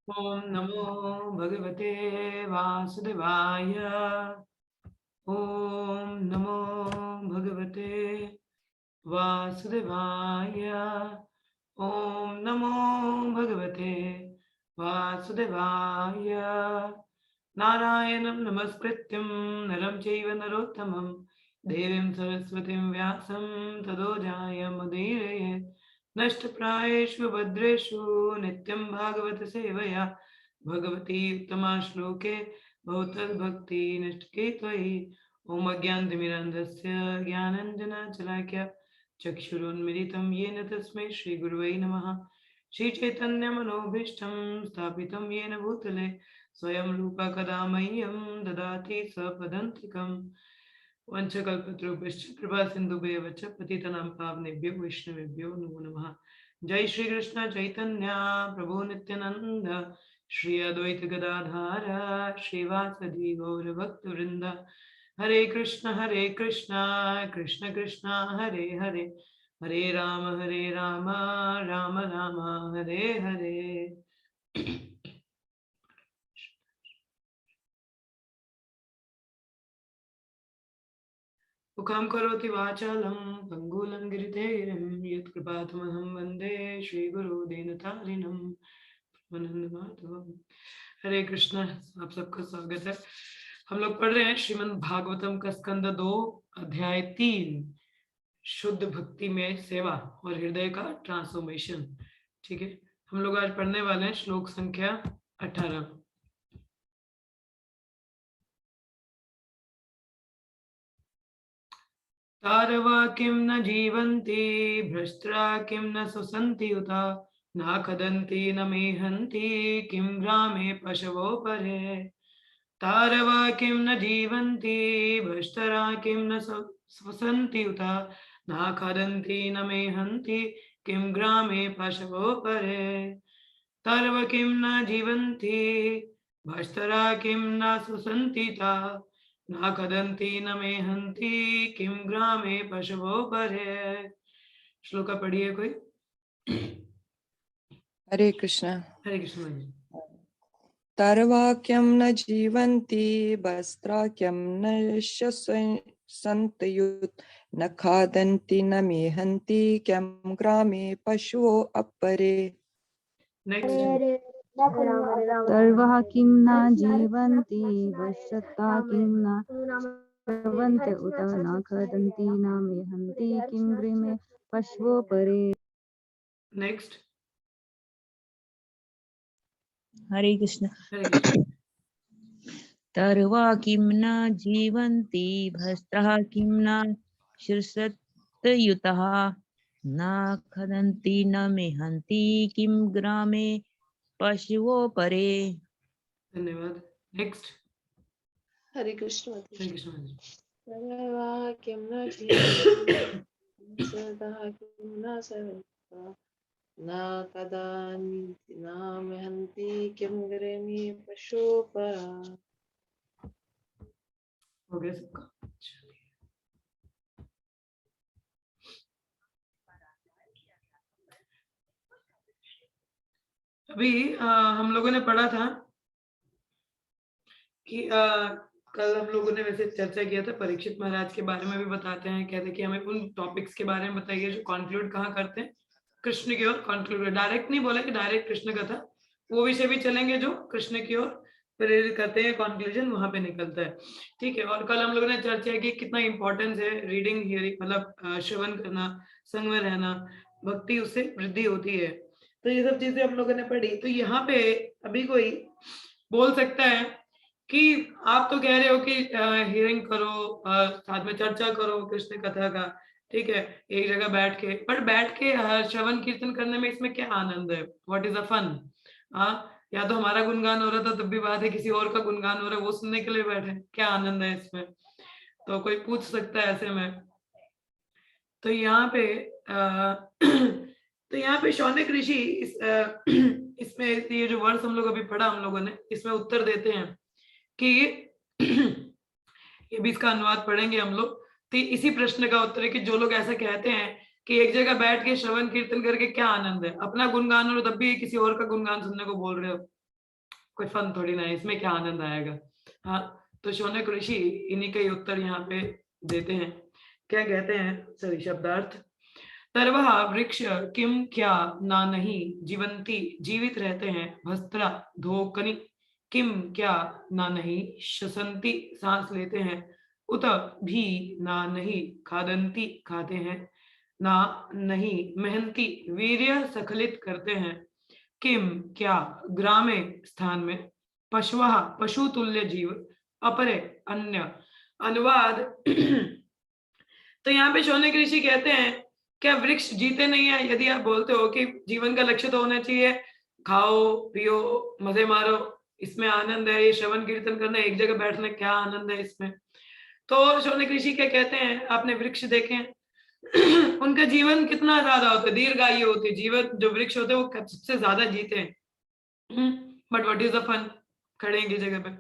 ओम नमो भगवते वासुदेवाय। ओम नमो भगवते वासुदेवाय। ओम नमो भगवते वासुदेवाय। नारायणं नमस्कृत्यं नरं चैव नरोत्तमं देवीं सरस्वतीं व्यासं ततो जयमुदीरयेत्। नष्टप्रायेषु भद्रेषु नित्यं भागवत सेवया भगवती उत्तमा श्लोके भवतद्भक्ति निष्ठिके त्वयि। ॐ अज्ञानतिमिरान्धस्य ज्ञानाञ्जनशलाकया चक्षुरुन्मिलितं येन तस्मै श्रीगुरुवे नमः। श्रीचैतन्यमनोभीष्टं स्थापितं येन भूतले स्वयं रूपा कदा मह्यं ददाति स्वपदान्तिकम्। वंशकल्पतरुभ्यश्च कृपा सिन्धुभ्येव च पतितनां पावनेभ्यो वैष्णवेभ्यो नमो नमः। जय श्री कृष्ण चैतन्य प्रभु नित्यानंद श्री अद्वैत गदाधर श्रीवासदि गौर भक्तवृंद। हरे कृष्ण कृष्ण कृष्ण हरे हरे, हरे राम राम राम हरे हरे। मुखं करोति वाचालं पङ्गुलं गिरिधेयं यत्कृपातमहं वन्दे श्रीगुरु दीनतारिणं माधवम। हरे कृष्ण। आप सबका स्वागत है। हम लोग पढ़ रहे हैं श्रीमद् भागवतम का स्कंद 2 अध्याय 3 शुद्ध भक्ति में सेवा और हृदय का ट्रांसफॉर्मेशन। ठीक है, हम लोग आज पढ़ने वाले हैं श्लोक संख्या 18। तारवा किं न जीवन्ति भ्रष्टा किं न सुसन्ति उता न खदन्ति न मेहन्ति किं ग्रामे पशवो परे। तारवा किं न जीवन्ति भ्रष्टरा किं न स्वसन्ति उता न खादन्ति न मेहन्ति किं ग्रामे पशवो परे। तारवा किं न जीवन्ति भ्रष्टरा किं न स्वसन्ति ता न खदन्ति न मेहन्ति किं ग्रामे पशवो परे। श्लोका पढ़िए कोई। हरे कृष्ण। हरे कृष्ण जी। तारवाक्यं न जीवन्ति वस्त्राक्यं न सन्तयुत् न खादन्ति न मेहन्ति किं ग्रामे पशवो अपरे। सर्वः किं न जीवन्ति वशता किं न श्रवन्ति उत न खादन्ति न मेहन्ति किं गृहे पशवो परे। नेक्स्ट। हरे कृष्ण। हरे कृष्ण। सर्वा किं न जीवन्ति भस्त्रः किं न श्रुतयुतः न खदन्ति न मेहन्ति किं ग्रामे पशवो परे। धन्यवाद। नेक्स्ट। हरे कृष्ण। हरे कृष्ण जी। सर्वा किं न जीवन्ति सदा किं न सर्वदा न कदाचित् न मेहन्ति किं ग्रामे पशवो परा। हो गया सबका। अभी हम लोगों ने पढ़ा था कि कल हम लोगों ने वैसे चर्चा किया था परीक्षित महाराज के बारे में भी बताते हैं, कहते कि हमें उन टॉपिक्स के बारे में बताइए जो कंक्लूड कहाँ करते हैं, कृष्ण की ओर कंक्लूड। डायरेक्ट नहीं बोला कि डायरेक्ट कृष्ण का था, वो विषय भी चलेंगे जो कृष्ण की ओर प्रेरित करते हैं, कंक्लूजन वहां पे निकलता है। ठीक है, और कल हम लोगों ने चर्चा की कितना इंपॉर्टेंस है रीडिंग हियरिंग, मतलब श्रवण करना, संग में रहना, भक्ति उससे वृद्धि होती है। तो ये सब चीजें हम लोगों ने पढ़ी। तो यहाँ पे अभी कोई बोल सकता है कि आप तो कह रहे हो कि हियरिंग करो, साथ में चर्चा करो कृष्ण कथा का, ठीक है, एक जगह बैठ के, पर बैठ के श्रवण कीर्तन करने में इसमें क्या आनंद है? What is a fun? या तो हमारा गुणगान हो रहा था तब भी बात है, किसी और का गुणगान हो रहा है वो सुनने के लिए बैठे, क्या आनंद है इसमें? तो कोई पूछ सकता है ऐसे में। तो यहाँ पे तो यहाँ पे शौनक ऋषि इसमें ये जो वर्ष हम लोग अभी पढ़ा हम लोगों ने, इसमें उत्तर देते हैं कि ये भी इसका अनुवाद पढ़ेंगे हम लोग। तो इसी प्रश्न का उत्तर है कि जो लोग ऐसा कहते हैं कि एक जगह बैठ के श्रवण कीर्तन करके क्या आनंद है, अपना गुणगान हो तब भी किसी और का गुणगान सुनने को बोल रहे हो, कोई फन थोड़ी ना है, इसमें क्या आनंद आएगा। हाँ, तो शौनक ऋषि इन्हीं के उत्तर यहाँ पे देते हैं। क्या कहते हैं सॉरी शब्दार्थ। तरवः वृक्ष किम क्या ना नहीं जीवंती जीवित रहते हैं, भस्त्रा धोकनी किम क्या ना नहीं श्वसंती सांस लेते हैं, उत भी ना नहीं खादंती खाते हैं, ना नहीं मेहनती वीर्य सखलित करते हैं, किम क्या ग्रामे स्थान में, पशवः पशु तुल्य जीव, अपरे अन्य। अनुवाद। तो यहाँ पे शौनक ऋषि कहते हैं क्या वृक्ष जीते नहीं है? यदि आप बोलते हो कि जीवन का लक्ष्य तो होना चाहिए खाओ पियो मजे मारो, इसमें आनंद है, ये श्रवण कीर्तन करना, एक जगह बैठने क्या आनंद है इसमें। तो शौनक ऋषि क्या कहते हैं, आपने वृक्ष देखे हैं उनका जीवन कितना ज्यादा होता है, दीर्घायु होती है, जीवन जो वृक्ष होते हैं वो सबसे ज्यादा जीते हैं। But what is the fun, खड़े हैं की जगह पे।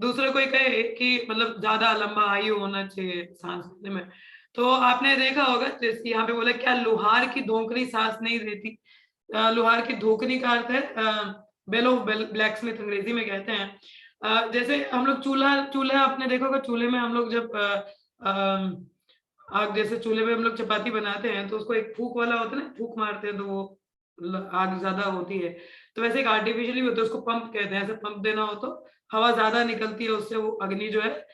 दूसरा कोई कहे कि मतलब ज्यादा लंबा आयु होना चाहिए सांस लेने में, तो आपने देखा होगा जैसे यहाँ पे बोला क्या लोहार की धोकनी सांस नहीं देती। लोहार की धोकनी का अर्थ है बेल ऑफ ब्लैक स्मिथ अंग्रेजी में कहते हैं। जैसे हम लोग चूल्हा आपने देखा होगा, चूल्हे में हम लोग जब आग जैसे चूल्हे पे हम लोग चपाती बनाते हैं तो उसको एक फूक वाला होता है ना, फूक मारते हैं तो वो आग ज्यादा होती है। तो वैसे एक आर्टिफिशियली होता है, उसको पंप कहते हैं, ऐसे पंप देना हो तो हवा ज्यादा निकलती है, उससे वो अग्नि जो है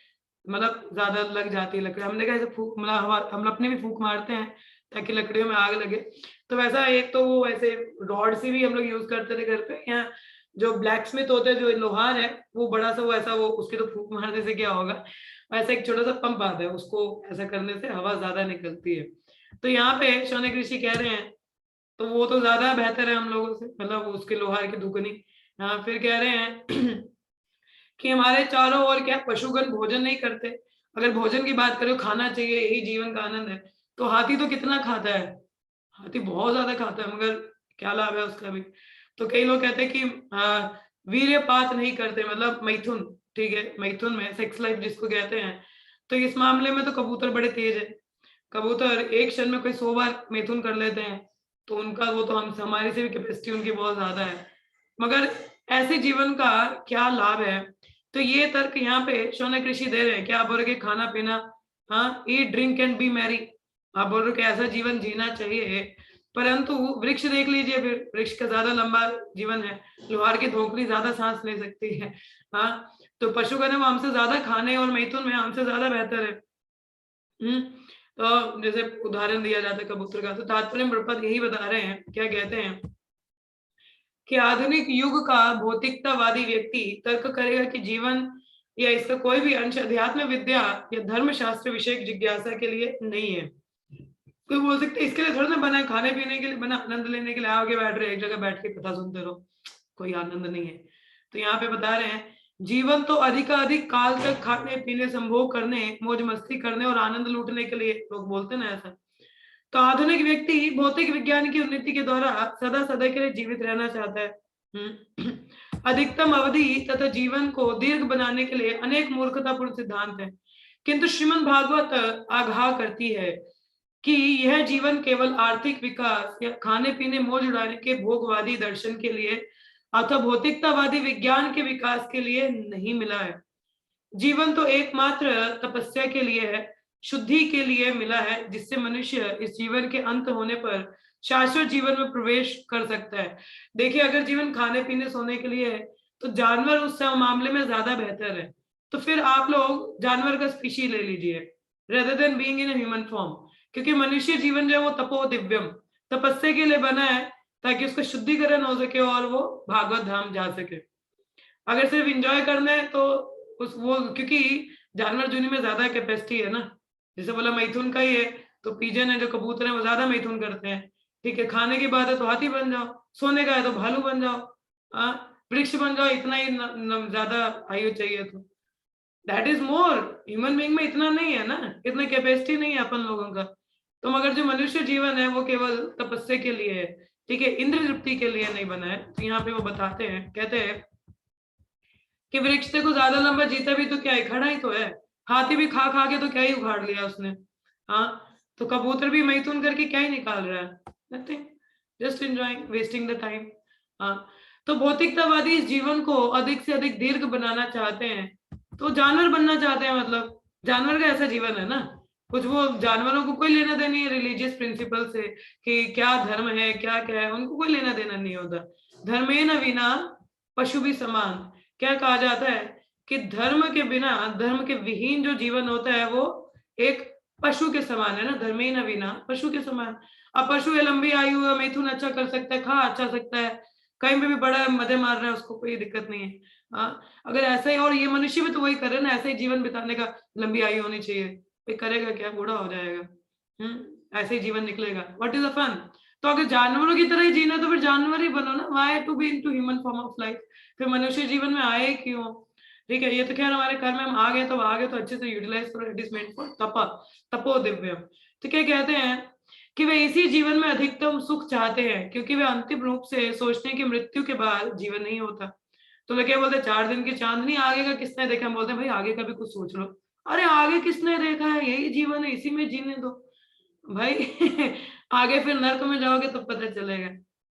मतलब ज्यादा लग जाती है लकड़ी। हमने कहा ऐसे फूक मतलब हवा हम अपने भी फूक मारते हैं ताकि लकड़ियों में आग लगे। तो वैसा एक तो वो ऐसे रॉड से भी हम लोग यूज करते थे घर पे। यहाँ जो ब्लैक स्मिथ होते हैं, जो लोहार है वो बड़ा सा वो ऐसा वो उसके तो फूक मारने से क्या होगा, ऐसा एक छोटा सा पंप आता है, उसको ऐसा करने से हवा ज्यादा निकलती है। तो यहाँ पे शौनक ऋषि कह रहे हैं तो वो तो ज्यादा बेहतर है हम लोगों से, मतलब उसके लोहार की धुकनी। फिर कह रहे हैं कि हमारे चारों ओर क्या पशुगण भोजन नहीं करते। अगर भोजन की बात करें, खाना चाहिए, यही जीवन का आनंद है, तो हाथी तो कितना खाता है, हाथी बहुत ज्यादा खाता है, मगर क्या लाभ है उसका भी। तो कई लोग कहते हैं कि वीर्यपात नहीं करते, मतलब मैथुन, ठीक है, मैथुन में सेक्स लाइफ जिसको कहते हैं। तो इस मामले में तो कबूतर बड़े तेज है, कबूतर एक क्षण में कोई 100 बार मैथुन कर लेते हैं, तो उनका वो तो हम हमारी से भी कैपेसिटी उनकी बहुत ज्यादा है। मगर ऐसे जीवन का क्या लाभ है? तो ये तर्क यहाँ पे शौनक ऋषि दे रहे हैं। क्या आप बोल रहे कि खाना पीना, हाँ, ईट ड्रिंक एंड बी मैरी, आप बोल रहे कि ऐसा जीवन जीना चाहिए, परंतु वृक्ष देख लीजिए, फिर वृक्ष का ज्यादा लंबा जीवन है, लोहार की धोकनी ज्यादा सांस ले सकती है। हाँ, तो पशुगण है वो हमसे ज्यादा खाने और मैथुन में हमसे ज्यादा बेहतर है। तो जैसे उदाहरण दिया जाता है कबूतर का। तो तात्पर्य प्रपद यही बता रहे हैं, क्या कहते हैं कि आधुनिक युग का भौतिकतावादी व्यक्ति तर्क करेगा कि जीवन या इसका कोई भी अंश अध्यात्म विद्या या धर्मशास्त्र विषय जिज्ञासा के लिए नहीं है। कोई बोल सकते इसके लिए थोड़ा ना बना है, खाने पीने के लिए बना, आनंद लेने के लिए आगे बैठ रहे, एक जगह बैठ के कथा सुनते रहो, कोई आनंद नहीं है। तो यहाँ पे बता रहे हैं जीवन तो अधिकाधिक काल तक खाने पीने संभोग करने, मौज मस्ती करने और आनंद लूटने के लिए लोग बोलते ना ऐसा। तो आधुनिक व्यक्ति भौतिक विज्ञान की उन्नति के द्वारा सदा सदा के लिए जीवित रहना चाहता है। अधिकतम अवधि तथा जीवन को दीर्घ बनाने के लिए अनेक मूर्खतापूर्ण सिद्धांत हैं, किंतु श्रीमद् भागवत आगाह करती है कि यह जीवन केवल आर्थिक विकास या खाने पीने मौज उड़ाने के भोगवादी दर्शन के लिए अथवा भौतिकतावादी विज्ञान के विकास के लिए नहीं मिला है। जीवन तो एकमात्र तपस्या के लिए है, शुद्धि के लिए मिला है, जिससे मनुष्य इस जीवन के अंत होने पर शाश्वत जीवन में प्रवेश कर सकता है। देखिए, अगर जीवन खाने पीने सोने के लिए है तो जानवर उस मामले में ज्यादा बेहतर है। तो फिर आप लोग जानवर का स्पीशी ले लीजिए rather than being in human form, क्योंकि मनुष्य जीवन जो है वो तपो दिव्यम, तपस्या के लिए बना है ताकि उसका शुद्धिकरण हो सके और वो भागवत धाम जा सके। अगर सिर्फ एंजॉय करना है तो उस वो, क्योंकि जानवर जुनी में ज्यादा कैपेसिटी है ना, जैसे बोला मैथुन का ही है तो पिजन है जो कबूतर है वो ज्यादा मैथुन करते हैं। ठीक है, खाने की बात है तो हाथी बन जाओ, सोने का है तो भालू बन जाओ, वृक्ष बन जाओ, इतना ही ज्यादा आयु चाहिए तो that is more. Human being में इतना नहीं है ना, इतना कैपेसिटी नहीं है अपन लोगों का। तो मगर जो मनुष्य जीवन है वो केवल तपस्या के लिए है, ठीक है, इंद्र तृप्ति के लिए नहीं बना है। तो यहाँ पे वो बताते हैं, कहते हैं कि वृक्ष से को ज्यादा लंबा जीता भी तो क्या है, खड़ा ही तो है। हाथी भी खा खा के तो क्या ही उखाड़ लिया उसने, हाँ, तो कबूतर भी मैथुन करके क्या ही निकाल रहा है, nothing, just enjoying, wasting the time. हाँ, तो भौतिकतावादी इस जीवन को अधिक से अधिक दीर्घ बनाना चाहते हैं, तो जानवर बनना चाहते हैं। मतलब जानवर का ऐसा जीवन है ना, कुछ वो जानवरों को कोई लेना देना नहीं है रिलीजियस प्रिंसिपल से कि क्या धर्म है क्या क्या है, उनको कोई लेना देना नहीं होता। धर्मेण विना पशु भी समान। क्या कहा जाता है कि धर्म के बिना, धर्म के विहीन जो जीवन होता है वो एक पशु के समान है ना, धर्मेण विना पशु के समान। अब पशु है लंबी आयु है, मैथुन अच्छा कर सकता है, खा अच्छा सकता है, कहीं पे भी बड़ा मजे मार रहा है, उसको कोई दिक्कत नहीं है। अगर ऐसा ही, और ये मनुष्य भी तो वही कर रहे हैं ना, ऐसा ही जीवन बिताने का, लंबी आयु होनी चाहिए, कोई करेगा क्या, बूढ़ा हो जाएगा। ऐसे ही जीवन निकलेगा, व्हाट इज द फन। तो अगर जानवरों की तरह ही जीना तो फिर जानवर ही बनो ना, why to be into human form of life, फिर मनुष्य जीवन में आए क्यों। ठीक है, ये तो खैर हमारे कर्म में हम आ गए तो अच्छे से यूटिलाइज करो, इट इज मेंट फॉर तपो दिव्यम। तो क्या कहते हैं कि वे इसी जीवन में अधिकतम सुख चाहते हैं, क्योंकि वे अंतिम रूप से सोचने की मृत्यु के बाद जीवन नहीं होता। तो लोग क्या बोलते हैं, 4 दिन की चांदनी, आगे का किसने देखा। हम बोलते हैं भाई आगे का भी कुछ सोच लो। अरे आगे किसने देखा है, यही जीवन है, इसी में जीने दो भाई। आगे फिर नर्क में जाओगे तो पता चलेगा,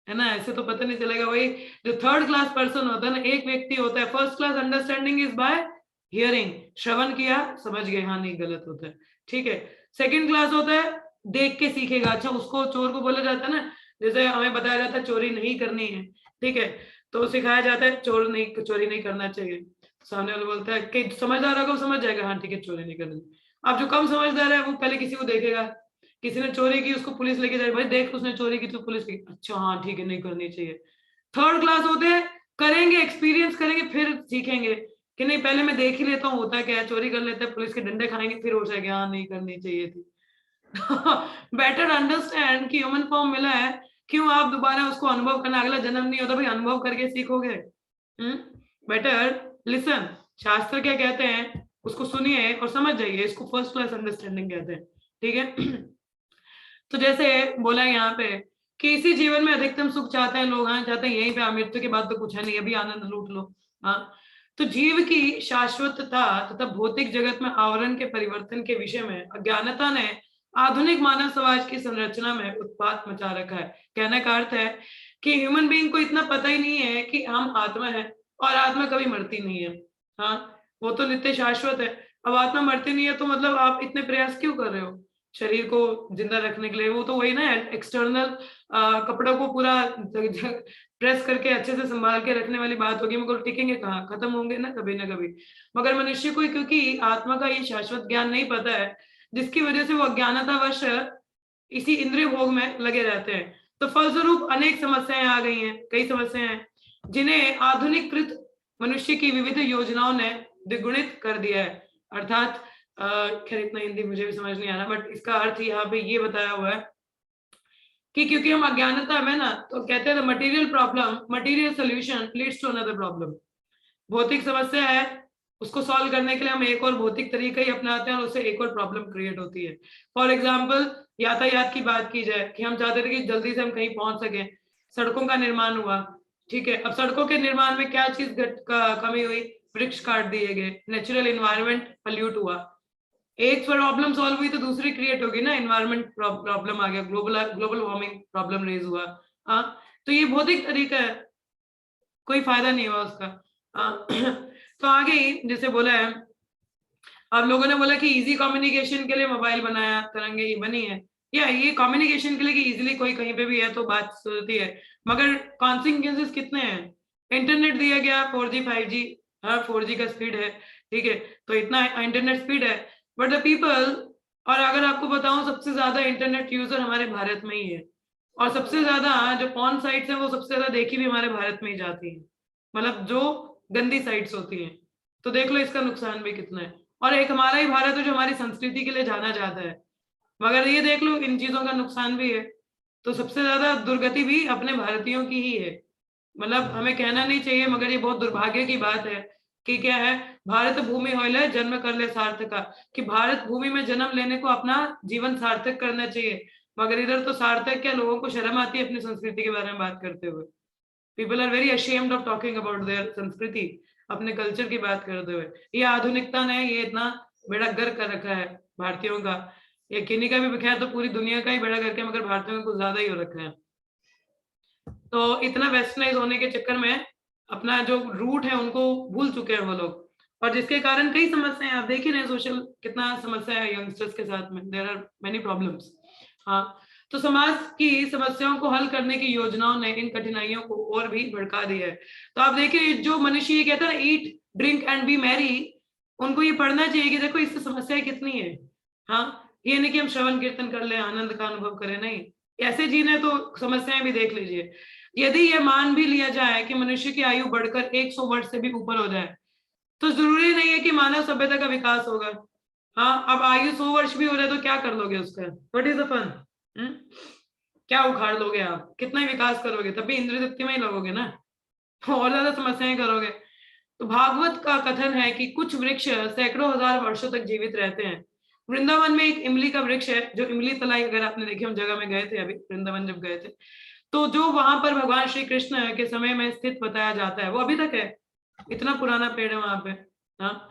है ना, ऐसे तो पता नहीं चलेगा। वही जो 3rd क्लास पर्सन होता है ना, एक व्यक्ति होता है, 1st class understanding is by hearing, श्रवण किया समझ गए, हाँ नहीं गलत होता है, ठीक है। 2nd क्लास होता है देख के सीखेगा। अच्छा, उसको चोर को बोला जाता है ना, जैसे हमें बताया जाता है चोरी नहीं करनी है, ठीक है, तो सिखाया जाता है चोरी नहीं करना चाहिए। सामने वाला बोलता है कि समझदार होगा वो समझ जाएगा, हाँ ठीक है चोरी नहीं करनी। अब जो कम समझदार है वो पहले किसी को देखेगा, किसी ने चोरी की, उसको पुलिस लेके जाए, भाई देख उसने चोरी की, तो पुलिस की, अच्छा हाँ ठीक है नहीं करनी चाहिए। 3rd क्लास होते हैं, करेंगे, एक्सपीरियंस करेंगे, फिर सीखेंगे कि नहीं पहले मैं देख ही लेता हूँ होता क्या है, चोरी कर लेते हैं, पुलिस के डंडे खाएंगे, फिर हो जाएगा हाँ नहीं करनी चाहिए थी। बेटर अंडरस्टैंड कि ह्यूमन फॉर्म मिला है, क्यों आप दोबारा उसको अनुभव करना, अगला जन्म नहीं होता भाई, अनुभव करके सीखोगे। बेटर लिसन, शास्त्र क्या कहते हैं उसको सुनिए और समझ जाइए, इसको 1st क्लास अंडरस्टैंडिंग कहते हैं, ठीक है। तो जैसे बोला यहाँ पे कि इसी जीवन में अधिकतम सुख चाहते हैं लोग, हाँ चाहते हैं यहीं पे, मृत्यु के बाद तो कुछ है नहीं, अभी आनंद लूट लो। हाँ, तो जीव की शाश्वतता तथा भौतिक जगत में आवरण के परिवर्तन के विषय में अज्ञानता ने आधुनिक मानव समाज की संरचना में उत्पात मचा रखा है। कहने का अर्थ है कि ह्यूमन बीइंग को इतना पता ही नहीं है कि हम आत्मा है, और आत्मा कभी मरती नहीं है। हाँ, वो तो नित्य शाश्वत है। अब आत्मा मरती नहीं है तो मतलब आप इतने प्रयास क्यों कर रहे हो शरीर को जिंदा रखने के लिए। वो तो वही ना, एक्सटर्नल कपड़ों को पूरा प्रेस करके अच्छे से संभाल के रखने वाली बात होगी, मगर टिकेंगे कहाँ, खत्म होंगे ना कभी। मगर मनुष्य को क्योंकि आत्मा का ये शाश्वत ज्ञान नहीं पता है, जिसकी वजह से वो अज्ञानतावश इसी इंद्रिय भोग में लगे रहते हैं। तो फलस्वरूप अनेक समस्याएं आ गई हैं, कई समस्याएं हैं जिन्हें आधुनिकृत मनुष्य की विविध योजनाओं ने द्विगुणित कर दिया है। अर्थात खैर इतना हिंदी मुझे भी समझ नहीं आ रहा, बट इसका अर्थ यहाँ पे ये बताया हुआ है कि क्योंकि हम अज्ञानता में ना, तो कहते हैं material problem, material solution leads to another problem. भौतिक समस्या है, उसको सॉल्व करने के लिए हम एक और भौतिक तरीका ही अपनाते हैं और उससे एक और प्रॉब्लम क्रिएट होती है। फॉर एग्जाम्पल यातायात की बात की जाए कि हम चाहते थे कि जल्दी से हम कहीं पहुंच सके, सड़कों का निर्माण हुआ, ठीक है। अब सड़कों के निर्माण में क्या चीज कमी हुई, वृक्ष काट दिए गए, नेचुरल इन्वायरमेंट पल्यूट हुआ, एक प्रॉब्लम सॉल्व हुई तो दूसरी क्रिएट होगी ना, एनवायरमेंट प्रॉब्लम आ गया, ग्लोबल वार्मिंग प्रॉब्लम रेज हुआ। तो ये भौतिक तरीका है, कोई फायदा नहीं हुआ उसका। तो आगे ही जैसे बोला है, अब लोगों ने बोला कि इजी कम्युनिकेशन के लिए मोबाइल बनाया, तरंगे ये बनी है, या ये कम्युनिकेशन के लिए कि इजीली कोई कहीं पे भी है तो बात होती है, मगर कॉन्सिक्वेंसेस कितने हैं। इंटरनेट दिया गया 4G 5G, हाँ 4G का स्पीड है, ठीक है, तो इतना इंटरनेट स्पीड है, बट द पीपल, और अगर आपको बताऊं सबसे ज्यादा इंटरनेट यूजर हमारे भारत में ही है, और सबसे ज्यादा जो पॉर्न साइट्स हैं वो सबसे ज्यादा देखी भी हमारे भारत में ही जाती है, मतलब जो गंदी साइट्स होती हैं। तो देख लो इसका नुकसान भी कितना है। और एक हमारा ही भारत है जो हमारी संस्कृति के लिए जाना जाता है, मगर ये देख लो इन चीजों का नुकसान भी है। तो सबसे ज्यादा दुर्गति भी अपने भारतीयों की ही है, मतलब हमें कहना नहीं चाहिए मगर ये बहुत दुर्भाग्य की बात है कि क्या है, भारत भूमि होइले जन्म कर ले सार्थका, कि भारत भूमि में जन्म लेने को अपना जीवन सार्थक करना चाहिए, मगर इधर तो सार्थक क्या, लोगों को शर्म आती है अपनी संस्कृति के बारे में बात करते हुए। People are very ashamed of talking about their संस्कृति, अपने कल्चर की बात करते हुए। ये आधुनिकता ने ये इतना बेड़ा गर्क कर रखा है भारतीयों का, ये किन्हीं का भी खैर तो पूरी दुनिया का ही बेड़ा गर्क है, मगर भारतीयों का कुछ ज्यादा ही हो रखा है। तो इतना वेस्टर्नाइज होने के चक्कर में अपना जो रूट है उनको भूल चुके हैं वो लोग, और जिसके कारण कई समस्याएं आप देख ही रहे हैं, सोशल कितना समस्या है यंगस्टर्स के साथ में, देयर आर मेनी प्रॉब्लम्स। हाँ, तो समाज की समस्याओं को हल करने की योजनाओं ने इन कठिनाइयों को और भी भड़का दिया है। तो आप देखिए, जो मनुष्य ये कहता है ईट ड्रिंक एंड बी मैरी, उनको ये पढ़ना चाहिए कि देखो इससे समस्याएं कितनी है। हाँ, ये नहीं कि हम श्रवण कीर्तन कर ले, आनंद का अनुभव करें, नहीं, ऐसे जीने तो समस्याएं भी देख लीजिए। यदि ये मान भी लिया जाए कि मनुष्य की आयु बढ़कर 100 वर्ष से भी ऊपर हो जाए, तो जरूरी नहीं है कि मानव सभ्यता का विकास होगा। हाँ, अब आयु 100 वर्ष भी हो जाए तो क्या कर लोगे उसका? What is the fun? क्या उखाड़ लोगे आप? कितना ही विकास करोगे, तब भी इंद्रिय तृप्ति में ही लगोगे ना, और ज्यादा समस्याएं करोगे। तो भागवत का कथन है कि कुछ वृक्ष सैकड़ों हजार वर्षों तक जीवित रहते हैं। वृंदावन में एक इमली का वृक्ष है, जो इमली तलाई, अगर आपने देखी, हम जगह में गए थे अभी वृंदावन जब गए थे, तो जो वहां पर भगवान श्री कृष्ण के समय में स्थित बताया जाता है, वो अभी तक है। इतना पुराना पेड़ है वहां पे। हाँ,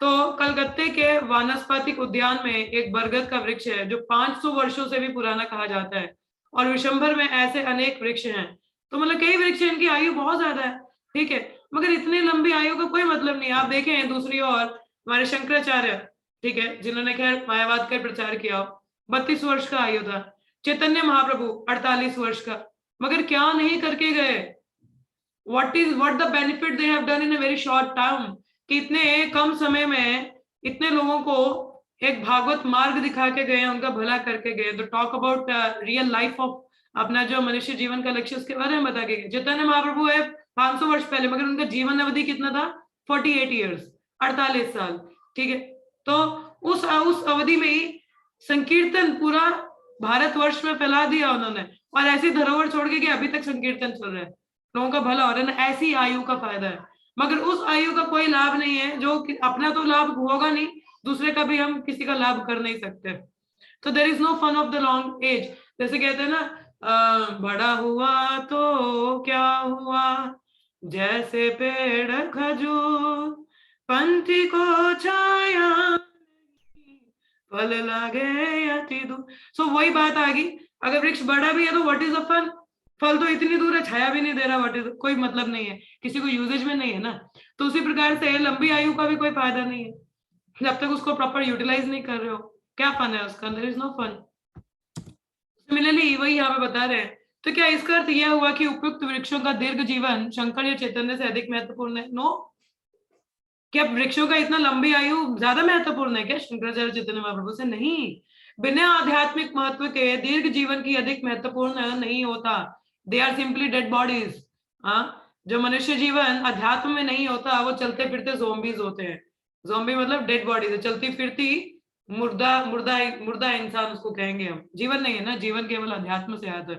तो कलकत्ते के वानस्पतिक उद्यान में एक बरगद का वृक्ष है जो 500 वर्षों से भी पुराना कहा जाता है, और विशंभर में ऐसे अनेक वृक्ष हैं। तो मतलब कई वृक्ष हैं, इनकी आयु बहुत ज्यादा है, ठीक है, मगर इतनी लंबी आयु का कोई मतलब नहीं। आप देखें दूसरी ओर हमारे शंकराचार्य, ठीक है, जिन्होंने खैर मायावाद का प्रचार किया, 32 वर्ष का आयु था। चैतन्य महाप्रभु 48 वर्ष का, मगर क्या नहीं करके गए? what the benefit they have done in a very short time, कि इतने कम समय में इतने लोगों को एक भागवत मार्ग दिखा के गए, उनका भला करके गए। तो talk about real life of अपना जो मनुष्य जीवन का लक्ष्य, उसके बारे में बता के गए। चैतन्य महाप्रभु है 500 वर्ष पहले, मगर उनका जीवन अवधि कितना था? 48 ईयर्स, 48 साल, ठीक है। तो उस अवधि में ही संकीर्तन पूरा भारतवर्ष में फैला दिया उन्होंने, और ऐसी धरोहर छोड़ के कि अभी तक संकीर्तन चल रहा है, लोगों का भला हो रहा है ना। ऐसी आयु का फायदा है, मगर उस आयु का कोई लाभ नहीं है, जो अपना तो लाभ होगा नहीं, दूसरे का भी हम किसी का लाभ कर नहीं सकते। तो there is no fun of the long age. जैसे कहते हैं ना, बड़ा हुआ तो क्या हुआ, जैसे पेड़ खजूर, पंथी को छाया फल लगे अति दूर। सो वही बात आ गई, अगर वृक्ष बड़ा भी है तो व्हाट इज द फन? फल तो इतनी दूर है, छाया भी नहीं दे रहा, व्हाट इज, कोई मतलब नहीं है, किसी को यूजेज में नहीं है ना। तो उसी प्रकार से लंबी आयु का भी कोई फायदा नहीं है जब तक उसको प्रॉपर यूटिलाइज नहीं कर रहे हो। क्या फन है उसका? There is no fun. Similarly वही यहाँ पे बता रहे हैं। तो क्या इसका अर्थ यह हुआ कि उपयुक्त वृक्षों का दीर्घ जीवन शंकर या चैतन्य से अधिक महत्वपूर्ण है? नो। क्या वृक्षों का इतना लंबी आयु ज्यादा महत्वपूर्ण है क्या शंकराचार्य चैतन्य महाप्रभु से? नहीं, बिना आध्यात्मिक महत्व के दीर्घ जीवन की अधिक महत्वपूर्ण नहीं होता। They are simply dead bodies. जो मनुष्य जीवन अध्यात्म में नहीं होता, वो चलते फिरते ज़ोंबीज होते हैं। ज़ोंबी मतलब डेड बॉडीज, चलती फिरती मुर्दा मुर्दा मुर्दा इंसान उसको कहेंगे हम। जीवन नहीं है ना, जीवन केवल अध्यात्म से आता है।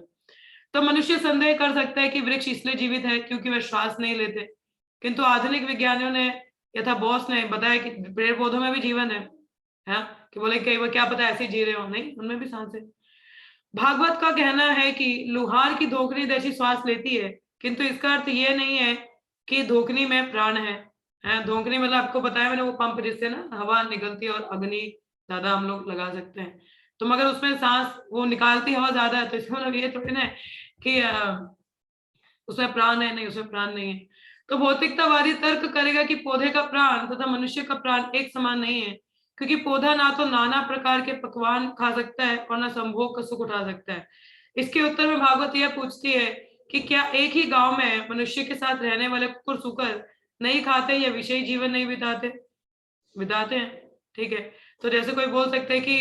तो मनुष्य संदेह कर सकता है कि वृक्ष इसलिए जीवित है क्योंकि वे श्वास नहीं लेते, किंतु आधुनिक विज्ञानियों ने यथा बॉस ने बताया कि पेड़ पौधों में भी जीवन है, कि बोले कई बार क्या पता ऐसे जी रहे हो, नहीं, उनमें भी सांस है। भागवत का कहना है कि लुहार की धोखनी जैसी श्वास लेती है, किंतु इसका अर्थ ये नहीं है कि धोखनी में प्राण है। धोखनी मतलब आपको बताया मैंने, वो पंप जिससे ना हवा निकलती है और अग्नि ज्यादा हम लोग लगा सकते हैं। तो मगर उसमें सांस वो निकालती हवा ज्यादा है, तो इसका मतलब ये थोड़ी ना कि उसमें प्राण है, नहीं, उसमें प्राण नहीं है। तो भौतिकतावादी तर्क करेगा कि पौधे का प्राण तथा मनुष्य का प्राण एक समान नहीं है, क्योंकि पौधा ना तो नाना प्रकार के पकवान खा सकता है और ना संभोग का सुख उठा सकता है। इसके उत्तर में भागवत यह पूछती है कि क्या एक ही गांव में मनुष्य के साथ रहने वाले कुकुर सुकर नहीं खाते या विषयी जीवन नहीं बिताते हैं, ठीक है। तो जैसे कोई बोल सकते हैं कि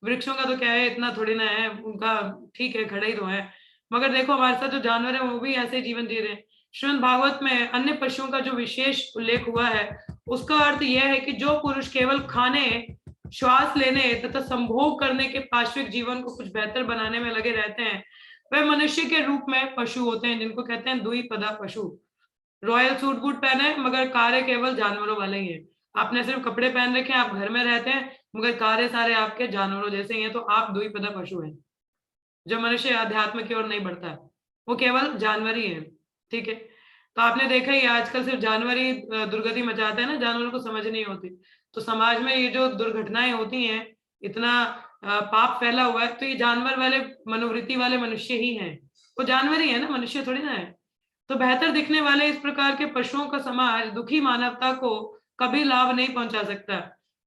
वृक्षों का तो क्या है, इतना थोड़ी ना है, उनका ठीक है, खड़े ही तो है, मगर देखो हमारे साथ जो जानवर है वो भी ऐसे जीवन जी रहे हैं। श्रीमद् भागवत में अन्य पशुओं का जो विशेष उल्लेख हुआ है, उसका अर्थ यह है कि जो पुरुष केवल खाने, श्वास लेने तथा संभोग करने के पार्श्विक जीवन को कुछ बेहतर बनाने में लगे रहते हैं, वह मनुष्य के रूप में पशु होते हैं, जिनको कहते हैं द्विपदा पशु। रॉयल सूट बूट पहने मगर कार्य केवल जानवरों वाले ही है। आपने सिर्फ कपड़े पहन रखे हैं, आप घर में रहते हैं, मगर कार्य सारे आपके जानवरों जैसे ही हैं, तो आप द्विपदा पशु हैं। जो मनुष्य अध्यात्म की ओर नहीं बढ़ता है वो केवल जानवर ही है, ठीक है। तो आपने देखा ही आजकल सिर्फ जानवर ही दुर्गति मचाते हैं ना, जानवरों को समझ नहीं होती। तो समाज में ये जो दुर्घटनाएं होती हैं, इतना पाप फैला हुआ है, तो ये जानवर वाले मनोवृत्ति वाले मनुष्य ही हैं, वो जानवर ही है ना, मनुष्य थोड़ी ना है। तो बेहतर दिखने वाले इस प्रकार के पशुओं का समाज दुखी मानवता को कभी लाभ नहीं पहुंचा सकता।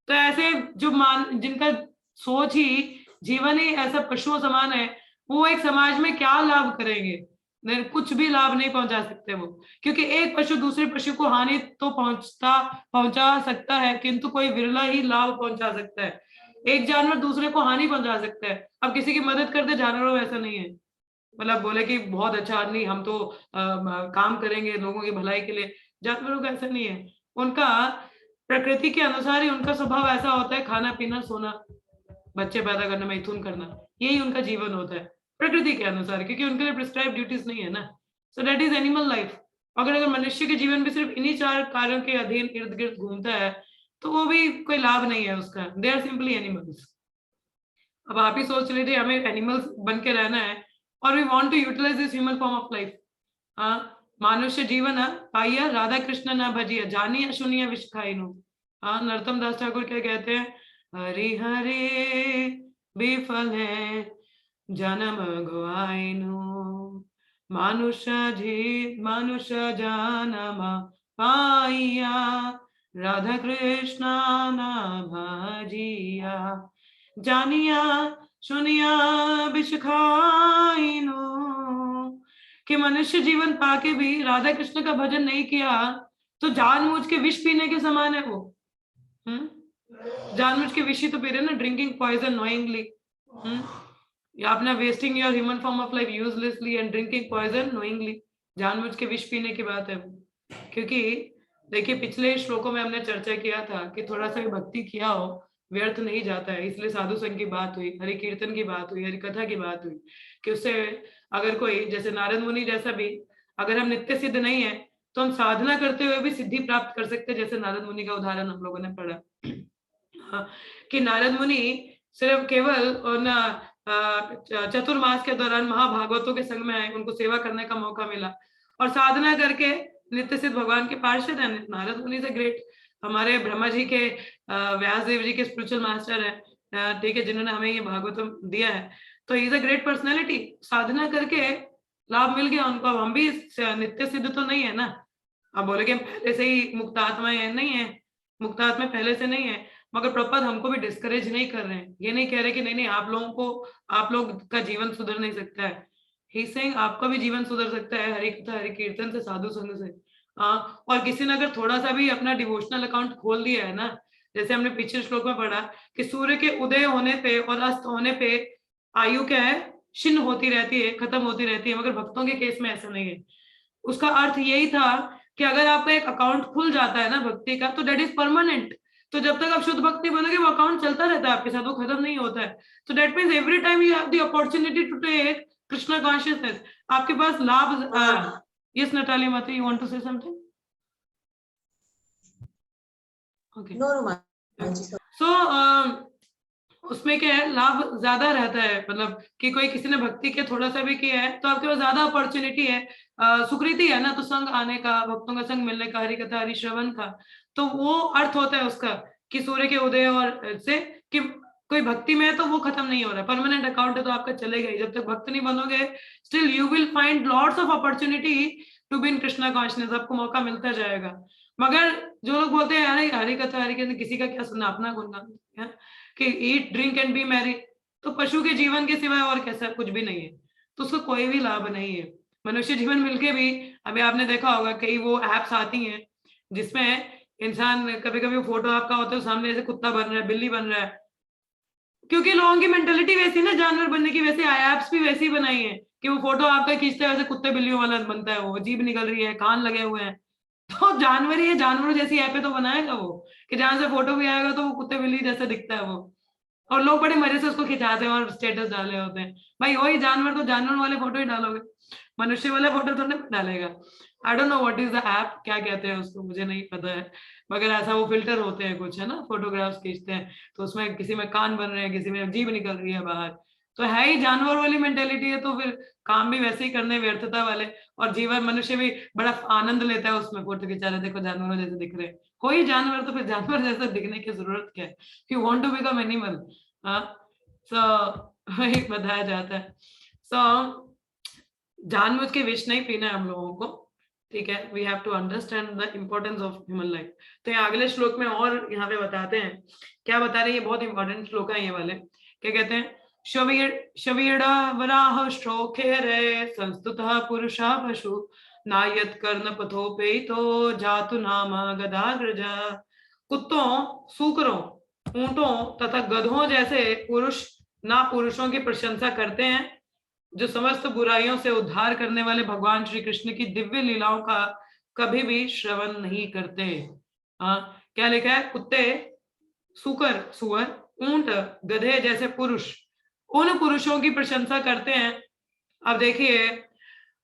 तो ऐसे जो जिनका सोच ही जीवन ही ऐसा पशुओं समान है, वो एक समाज में क्या लाभ करेंगे? कुछ भी लाभ नहीं पहुंचा सकते वो, क्योंकि एक पशु दूसरे पशु को हानि तो पहुंचा सकता है, किंतु कोई विरला ही लाभ पहुंचा सकता है। एक जानवर दूसरे को हानि पहुंचा सकता है। अब किसी की मदद करते जानवरों में ऐसा नहीं है, मतलब बोले कि बहुत अच्छा आदमी, हम तो काम करेंगे लोगों की भलाई के लिए। जानवरों का ऐसा नहीं है, उनका प्रकृति के अनुसार ही उनका स्वभाव ऐसा होता है, खाना पीना सोना, बच्चे पैदा करना, मैथुन करना, यही उनका जीवन होता है प्रकृति के अनुसार, क्योंकि उनके लिए प्रिस्क्राइब ड्यूटीज नहीं है ना। So that is animal life. अगर मनुष्य के जीवन भी सिर्फ इन्हीं 4 कार्यों के अधीन इर्द गिर्द घूमता है, तो वो भी कोई लाभ नहीं है उसका। They are simply animals. अब आप ही सोच लीजिए, हमें एनिमल्स बन के रहना है और we want to utilize this human form of life. मानुष्य जीवन पाइया राधा कृष्ण न भजिया, जानिया सुनिया विष खाइनु। नरोत्तम दास ठाकुर क्या कहते हैं? हरि हरि विफल है जन्म गवाइनु, मानुष्य जन्म पाइया राधा कृष्ण न भजिया, जानिया सुनिया विष खाइनु। कि मनुष्य जीवन पाके भी राधा कृष्ण का भजन नहीं किया तो जानबूझ के विष पीने के समान है वो। जानबूझ के विष ही तो पी रहे ना, ड्रिंकिंग पॉइजन नोइंगली। या अपना wasting your human form of life uselessly and drinking poison knowingly, जानबूझ के विष पीने की बात है वो। क्योंकि देखिए पिछले श्लोकों में हमने चर्चा किया था कि थोड़ा सा भक्ति किया हो व्यर्थ नहीं जाता है, इसलिए साधु संघ की बात हुई, हरि कीर्तन की बात हुई, हरि कथा की बात हुई, कि उससे अगर कोई जैसे नारद मुनि जैसा भी, अगर हम नित्य सिद्ध नहीं है तो हम साधना करते हुए भी सिद्धि प्राप्त कर सकते हैं। जैसे नारद मुनि का उदाहरण हम लोगों ने पढ़ा कि नारद मुनि सिर्फ केवल चतुर्मास के दौरान महाभागवतों के संग में आए, उनको सेवा करने का मौका मिला और साधना करके नित्य सिद्ध भगवान के पार्षद है। नारद मुनि से ग्रेट हमारे ब्रह्मा जी के व्यास देव जी के स्पिरिचुअल मास्टर है, ठीक है, जिन्होंने हमें ये भागवतम दिया है। तो इज अ ग्रेट पर्सनैलिटी, साधना करके लाभ मिल गया उनको। अब हम भी नित्य सिद्ध तो नहीं है ना, अब बोले कि हम पहले से ही मुक्त आत्मा है, नहीं है, मुक्त आत्मा पहले से नहीं है, मगर प्रपद हमको भी डिस्करेज नहीं कर रहे हैं। ये नहीं कह रहे कि नहीं आप लोग का जीवन सुधर नहीं सकता है। ही सेइंग आपका भी जीवन सुधर सकता है हरि कथा हरि कीर्तन से, साधु संग से। और किसी ने अगर थोड़ा सा भी अपना डिवोशनल अकाउंट खोल दिया है ना, जैसे हमने पिछले श्लोक में पढ़ा कि सूर्य के उदय होने पे और अस्त होने पे आयु क्या है, क्षीण होती रहती है, खत्म होती रहती है, मगर भक्तों के केस में ऐसा नहीं है। उसका अर्थ यही था कि अगर आपका एक अकाउंट खुल जाता है ना भक्ति का, तो दैट इज परमानेंट। तो जब तक आप शुद्ध भक्ति बनोगे वो अकाउंट चलता रहता है आपके साथ, वो खत्म नहीं होता है। तो that means every time you have the opportunity to take Krishna consciousness, आपके पास लाभ। यस नटाली माता, you want to say something? Okay, so उसमें क्या है, लाभ ज्यादा रहता है, मतलब कि कोई किसी ने भक्ति के थोड़ा सा भी किया है तो आपके पास ज्यादा अपॉर्चुनिटी है, सुकृति है ना, तो संग आने का, भक्तों का संग मिलने का, हरि कथा हरि श्रवण का। तो वो अर्थ होता है उसका कि सूर्य के उदय और से कि कोई भक्ति में है तो वो खत्म नहीं हो रहा, परमानेंट अकाउंट है तो आपका चलेगा ही। जब तक भक्त नहीं बनोगे still you will find lots of opportunity to be in Krishna consciousness, आपको मौका मिलता जाएगा। मगर जो लोग बोलते हैं अरे हरि कथा हरि कीर्तन किसी का क्या सुनना, अपना गुणगान कि ईट ड्रिंक एंड बी मैरी, तो पशु के जीवन के सिवाय और कैसा कुछ भी नहीं है, तो उसको कोई भी लाभ नहीं है। मनुष्य जीवन मिलके भी, अभी आपने देखा होगा कई वो एप्स आती हैं जिसमें इंसान कभी कभी फोटो आपका होता है, सामने ऐसे कुत्ता बन रहा है, बिल्ली बन रहा है, क्योंकि लोगों की मेंटेलिटी वैसी ना जानवर बनने की, वैसे एप्स भी वैसी बनाई है कि वो फोटो आपका खींचते हैं वैसे कुत्ते बिल्लियों वाला बनता है, वो जीभ निकल रही है, कान लगे हुए हैं, तो जानवर ही है, जानवरों जैसी ऐप तो बनाएगा वो कि जहां से फोटो भी आएगा तो वो कुत्ते बिल्ली जैसा दिखता है वो, और लोग बड़े मजे से उसको खिंचाते हैं और स्टेटस डाले होते हैं। भाई वही जानवर, तो जानवर वाले फोटो ही डालोगे, मनुष्य वाले फोटो तो नहीं डालेगा। I don't know what is the app, क्या कहते हैं उसको, मुझे नहीं पता है, मगर ऐसा वो फिल्टर होते हैं कुछ, है ना, फोटोग्राफ्स खींचते हैं तो उसमें किसी में कान बन रहे हैं, किसी में जीभ निकल रही है बाहर, तो है ही जानवर वाली मेंटेलिटी है। तो फिर काम भी वैसे ही करने, व्यर्थता वाले, और जीवन मनुष्य भी बड़ा आनंद लेता है उसमें, फोटो खिंचा रहे, देखो जानवरों जैसे दिख रहे हैं, कोई जानवर, तो फिर जानवर जैसे दिखने की जरूरत क्या है, you want to become animal. So वही बताया जाता है। सो जानबूझ के विष नहीं पीना है हम लोगों को, ठीक है। We have to understand the importance of human life. तो यहाँ अगले श्लोक में और यहाँ पे बताते हैं, क्या बता रहे हैं, ये बहुत इंपॉर्टेंट श्लोक है ये वाले। क्या कहते हैं, शवीड़ा वराह श्लोकेरे संस्तुतः पुरुषा पशु नायत कर्ण पथोपेतो जातु नाम गदाग्रज। कुत्तों, सूकरों, ऊंटों तथा गधों जैसे पुरुष ना पुरुषों की प्रशंसा करते हैं, जो समस्त बुराइयों से उद्धार करने वाले भगवान श्री कृष्ण की दिव्य लीलाओं का कभी भी श्रवण नहीं करते। क्या लिखा है, कुत्ते, सूकर, सुअर, ऊंट, गधे जैसे पुरुष उन पुरुषों की प्रशंसा करते हैं। अब देखिए,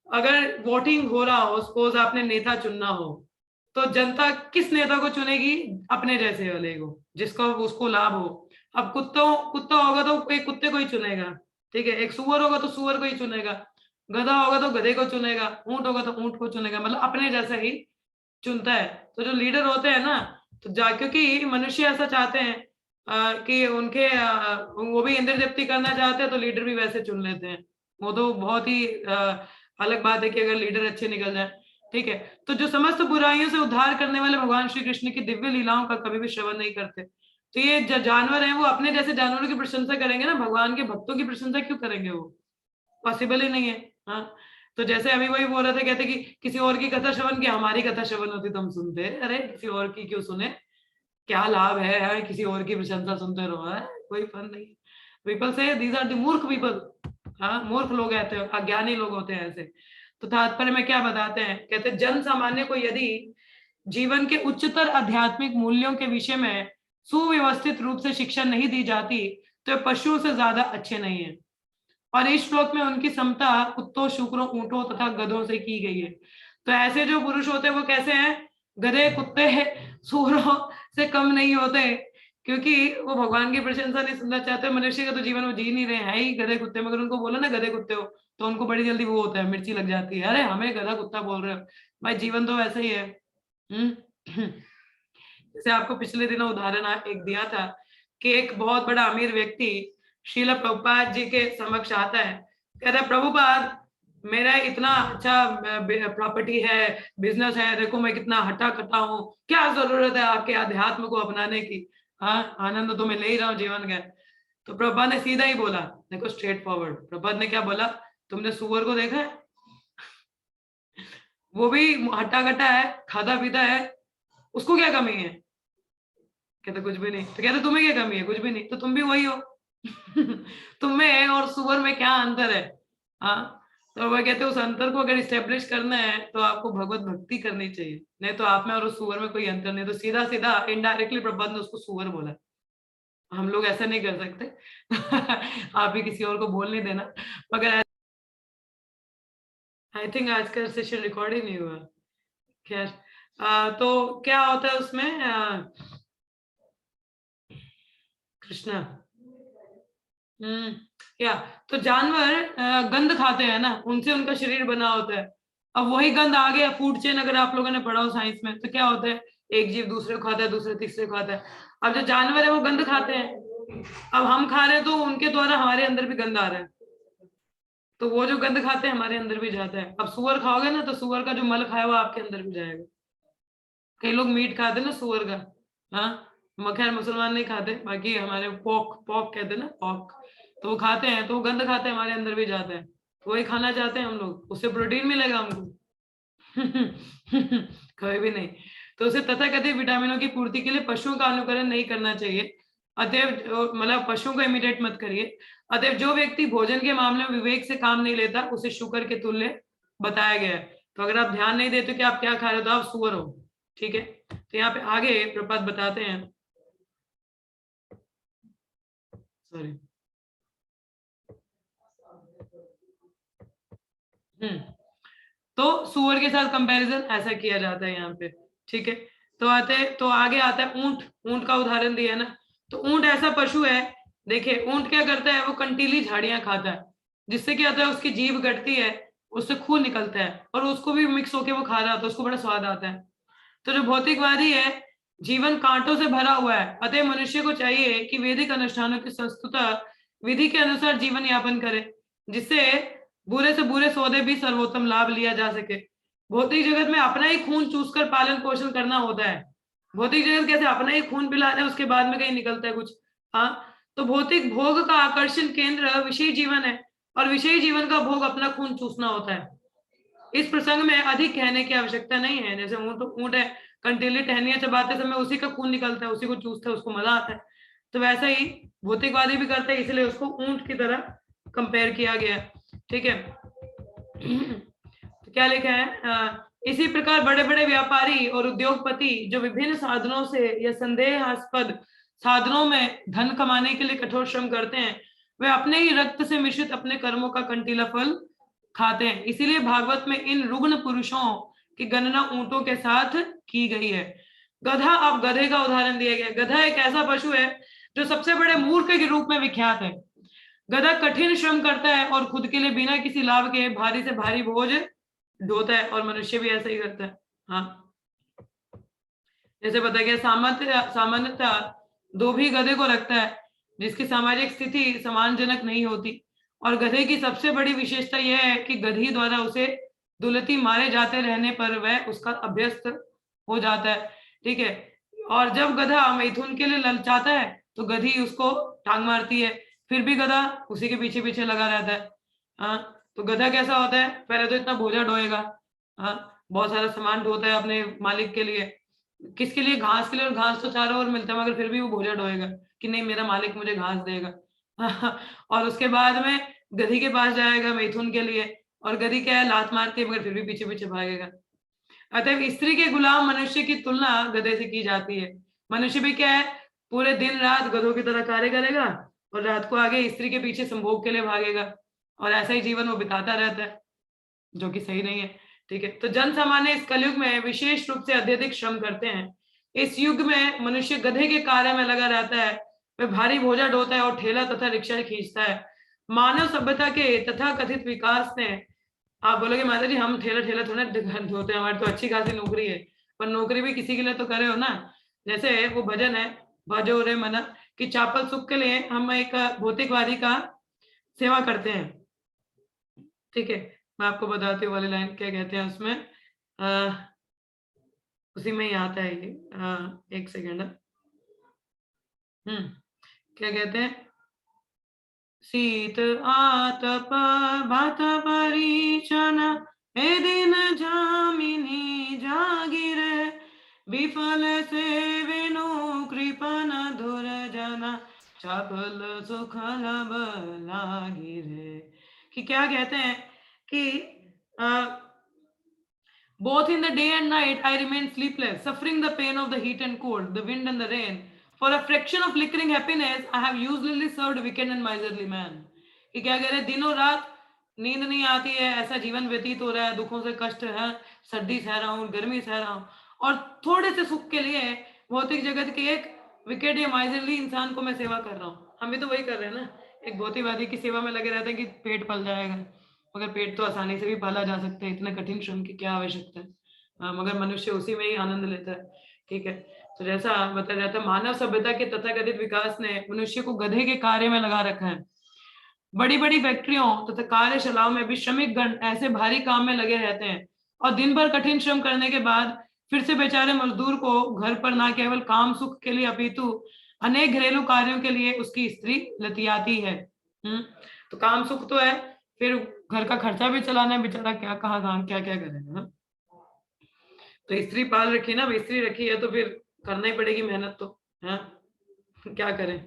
अगर वोटिंग हो रहा हो, सपोज आपने नेता चुनना हो, तो जनता किस नेता को चुनेगी, अपने जैसे वाले को, जिसका उसको लाभ हो। अब कुत्ता होगा तो एक कुत्ते को ही चुनेगा, ठीक है। एक सुअर होगा तो सुअर को ही चुनेगा, गधा होगा तो गधे को चुनेगा, ऊंट होगा तो ऊंट को चुनेगा, मतलब अपने जैसा ही चुनता है। तो जो लीडर होते हैं ना, तो क्योंकि मनुष्य ऐसा चाहते हैं कि उनके वो भी इंद्र जप्ति करना चाहते हैं, तो लीडर भी वैसे चुन लेते हैं। वो तो बहुत ही अलग बात है कि अगर लीडर अच्छे निकल जाए, ठीक है। तो जो समस्त बुराइयों से उद्धार करने वाले भगवान श्री कृष्ण की दिव्य लीलाओं का कभी भी श्रवण नहीं करते। तो ये जो जानवर हैं, वो अपने जैसे जानवरों की प्रशंसा करेंगे ना, भगवान के भक्तों की प्रशंसा क्यों करेंगे, वो पॉसिबल ही नहीं है। हाँ, तो जैसे अभी वही बोल रहे थे, कहते कि किसी और की कथा श्रवण की, हमारी कथा श्रवण होती तो हम सुनते। अरे किसी और की क्यों सुने, क्या लाभ है किसी और की प्रशंसा सुनते रहो, है कोई फन नहीं। पीपल से दीज आर द मूर्ख पीपल। हाँ, मूर्ख लोग रहते हैं, अज्ञानी लोग होते हैं ऐसे। तो तात्पर्य में क्या बताते हैं, कहते जन सामान्य को यदि जीवन के उच्चतर आध्यात्मिक मूल्यों के विषय में सुव्यवस्थित रूप से शिक्षा नहीं दी जाती, तो पशुओं से ज्यादा अच्छे नहीं है। और इस श्लोक में उनकी समता कुत्तों, शुक्रों, ऊंटों तथा गधों से की गई है। तो ऐसे जो पुरुष होते हैं वो कैसे हैं, गधे, कुत्ते, सूरों से कम नहीं होते, क्योंकि वो भगवान की प्रशंसा नहीं सुनना चाहते। मनुष्य का तो जीवन वो जी नहीं रहे हैं ही गधे कुत्ते, मगर उनको बोलो ना गधे कुत्ते हो, तो उनको बड़ी जल्दी वो होता है, मिर्ची लग जाती है। अरे हमें गधा कुत्ता बोल रहे हो, भाई जीवन तो वैसे ही है। जैसे आपको पिछले दिनों उदाहरण एक दिया था कि एक बहुत बड़ा अमीर व्यक्ति श्रील प्रभुपाद जी के समक्ष आता है, कहता है प्रभुपाद मेरा इतना अच्छा प्रॉपर्टी है, बिजनेस है, देखो मैं कितना हटा कटा हूँ, क्या जरूरत है आपके अध्यात्म को अपनाने की। हाँ, आनंद तो मैं ले ही रहा हूँ जीवन का। तो प्रभुपाद ने सीधा ही बोला, देखो स्ट्रेट फॉरवर्ड, प्रभुपाद ने क्या बोला, तुमने सुअर को देखा है, वो भी हट्टा कट्टा है, खाता पीता है, उसको क्या कमी है। कहते कुछ भी नहीं। तो कहते तुम्हें क्या कमी है, कुछ भी नहीं, तो तुम भी वही हो। तुम्हें और सुअर में क्या अंतर है। हाँ, तो वह कहते उस अंतर को अगर स्टेब्लिश करना है तो आपको भगवत भक्ति करनी चाहिए, नहीं तो आप में और उस सुअर में कोई अंतर नहीं। तो सीधा सीधा इनडायरेक्टली प्रबंध ने उसको सुअर बोला। हम लोग ऐसा नहीं कर सकते। आप भी किसी और को बोल नहीं देना। मगर आई थिंक आज का सेशन रिकॉर्ड ही नहीं हुआ। खैर, तो क्या होता है उसमें, कृष्णा या तो जानवर गंध खाते हैं ना, उनसे उनका शरीर बना होता है। अब वही गंध आ गया फूड चेन, अगर आप लोगों ने पढ़ा हो साइंस में, तो क्या होता है, एक जीव दूसरे को खाता है, दूसरे तीसरे को खाता है। अब जो जानवर है वो गंध खाते हैं, अब हम खा रहे हैं तो उनके द्वारा हमारे अंदर भी गंध आ रहा है, तो वो जो गंध खाते हैं हमारे अंदर भी जाता है। अब सुअर खाओगे ना, तो सुअर का जो मल खाया हुआ आपके अंदर भी जाएगा। कई लोग मीट खाते हैं ना सुअर का, हाँ, खैर मुसलमान नहीं खाते, बाकी हमारे पॉक कहते हैं ना, पॉक, तो वो खाते हैं, तो वो गंध खाते हैं, हमारे अंदर भी जाता है, तो वही खाना चाहते हैं हम लोग, उससे प्रोटीन मिलेगा हमको। कभी भी नहीं। तो उसे तथाकथित विटामिनों की पूर्ति के लिए पशुओं का अनुकरण नहीं करना चाहिए। अतएव मतलब पशुओं को इमिटेट मत करिए। अतएव जो व्यक्ति भोजन के मामले में विवेक से काम नहीं लेता, उसे शुकर के तुल्य बताया गया है। तो अगर आप ध्यान नहीं देते कि आप क्या खा रहे हो, तो आप सुअर हो, ठीक है। तो यहाँ पे आगे प्रपात बताते हैं, सॉरी, तो सुअर के साथ कंपैरिजन ऐसा किया जाता है यहाँ पे, ठीक है। तो आगे आता है ऊंट। ऊंट का उदाहरण दिया है ना, तो ऊंट ऐसा पशु है, देखिए ऊंट क्या करता है, वो कंटीली झाड़ियां खाता है, जिससे क्या होता है, उसकी जीभ कटती है, उससे खून निकलता है, और उसको भी मिक्स होके वो खा रहा होता है, उसको बड़ा स्वाद आता है। तो जो भौतिकवादी है, जीवन कांटों से भरा हुआ है, अतः मनुष्य को चाहिए कि वैदिक अनुष्ठानों की संस्तुता विधि के अनुसार जीवन यापन करे, जिससे बुरे से बुरे सौदे भी सर्वोत्तम लाभ लिया जा सके। भौतिक जगत में अपना ही खून चूसकर पालन पोषण करना होता है। भौतिक जगत कैसे अपना ही खून पिला रहे हैं, उसके बाद में कहीं निकलता है कुछ। हाँ, तो भौतिक भोग का आकर्षण केंद्र विषयी जीवन है और विषयी जीवन का भोग अपना खून चूसना होता है। इस प्रसंग में अधिक कहने की आवश्यकता नहीं है। जैसे ऊंट है, कंटीली टहनियां चबाते समय उसी का खून निकलता है, उसी को चूसता है, उसको मजा आता है। तो वैसा ही भौतिकवादी भी करते हैं, इसलिए उसको ऊंट की तरह कंपेयर किया गया। ठीक है। तो क्या लिखा है, इसी प्रकार बड़े बड़े व्यापारी और उद्योगपति जो विभिन्न साधनों से या संदेहास्पद साधनों में धन कमाने के लिए कठोर श्रम करते हैं, वे अपने ही रक्त से मिश्रित अपने कर्मों का कंटीला फल खाते हैं। इसीलिए भागवत में इन रुग्ण पुरुषों की गणना ऊंटों के साथ की गई है। गधा, अब गधे का उदाहरण दिया गया। गधा एक ऐसा पशु है जो सबसे बड़े मूर्ख के रूप में विख्यात है। गधा कठिन श्रम करता है और खुद के लिए बिना किसी लाभ के भारी से भारी बोझ ढोता है, और मनुष्य भी ऐसा ही करता है। हाँ, जैसे बताया गया, सामान्यतः दो भी गधे को रखता है जिसकी सामाजिक स्थिति सम्मानजनक नहीं होती, और गधे की सबसे बड़ी विशेषता यह है कि गधी द्वारा उसे दुलती मारे जाते रहने पर वह उसका अभ्यस्त हो जाता है। ठीक है। और जब गधा मैथुन के लिए ललचाता है तो गधी उसको टांग मारती है, फिर भी गधा उसी के पीछे पीछे लगा रहता है। हाँ, तो गधा कैसा होता है, पहले तो इतना बोझा ढोएगा, हाँ, बहुत सारा सामान ढोता है अपने मालिक के लिए, किसके लिए, घास के लिए, और घास तो चारों ओर मिलता है, मगर फिर भी वो बोझा ढोएगा कि नहीं मेरा मालिक मुझे घास देगा। और उसके बाद में गधी के पास जाएगा मैथुन के लिए, और गधी क्या है, लात मारती है मगर फिर भी पीछे पीछे भागेगा। अतः स्त्री के गुलाम मनुष्य की तुलना गधे से की जाती है। मनुष्य भी क्या है, पूरे दिन रात गधों की तरह कार्य करेगा और रात को आगे स्त्री के पीछे संभोग के लिए भागेगा, और ऐसा ही जीवन वो बिताता रहता है, जो कि सही नहीं है। ठीक है। तो जन सामान्य इस कलयुग में विशेष रूप से अत्यधिक श्रम करते हैं। इस युग में मनुष्य गधे के कार्य में लगा रहता है, वह भारी बोझा ढोता है और ठेला तथा रिक्शा खींचता है। मानव सभ्यता के तथा कथित विकास ने, आप बोलोगे माता जी हम ठेला ठेला थोड़ा ढोते हैं, हमारी तो अच्छी खासी नौकरी है, पर नौकरी भी किसी के लिए तो करे हो ना। जैसे वो भजन है, भजो रे मना, कि चापल सुख के लिए हम एक भौतिकवादी का सेवा करते हैं। ठीक है, मैं आपको बताती हूँ वाली लाइन क्या कहते हैं उसमें, उसी में ही आता है ये, एक सेकेंड। क्या कहते हैं, शीत आतप भात परिचन हे दिन जामिनी जागिरे, विफल से विनु कृपन दुर्जन चापल सुख लब लागिरे। कि क्या कहते हैं कि both in the day and night I remain sleepless, suffering the pain of the heat and cold, the wind and the rain. For a fraction of flickering happiness, I have usually served wicked and miserly man. कि क्या कह रहे हैं, दिनों रात नींद नहीं आती है, ऐसा जीवन व्यतीत हो रहा है, दुखों से कष्ट है, सर्दी सह रहा हूँ, गर्मी सह रहा हूँ, और थोड़े से सुख के लिए भौतिक जगत के एक विकेट या माइजरली इंसान को मैं सेवा कर रहा हूँ। हम भी तो वही कर रहे हैं ना, एक भौतिकवादी की सेवा में लगे रहते हैं कि पेट पल जाएगा, मगर पेट तो आसानी से भी पाला जा सकता है, इतने कठिन श्रम की क्या आवश्यकता है। मगर मनुष्य उसी में ही आनंद लेता है। ठीक है। तो जैसा बताया जाता है, मानव सभ्यता के तथाकथित विकास ने मनुष्य को गधे के कार्य में लगा रखा है। बड़ी बड़ी फैक्ट्रियों तथा कार्यशालाओं में भी श्रमिक गण ऐसे भारी काम में लगे रहते हैं, और दिन भर कठिन श्रम करने के बाद फिर से बेचारे मजदूर को घर पर ना केवल काम सुख के लिए अपितु अनेक घरेलू कार्यों के लिए उसकी स्त्री लतियाती है। तो काम सुख तो है, फिर घर का खर्चा भी चलाना है, बेचारा क्या कहाँ काम क्या क्या करेगा। तो स्त्री पाल रखी ना, स्त्री रखी है तो फिर करना ही पड़ेगी मेहनत तो, है क्या करें।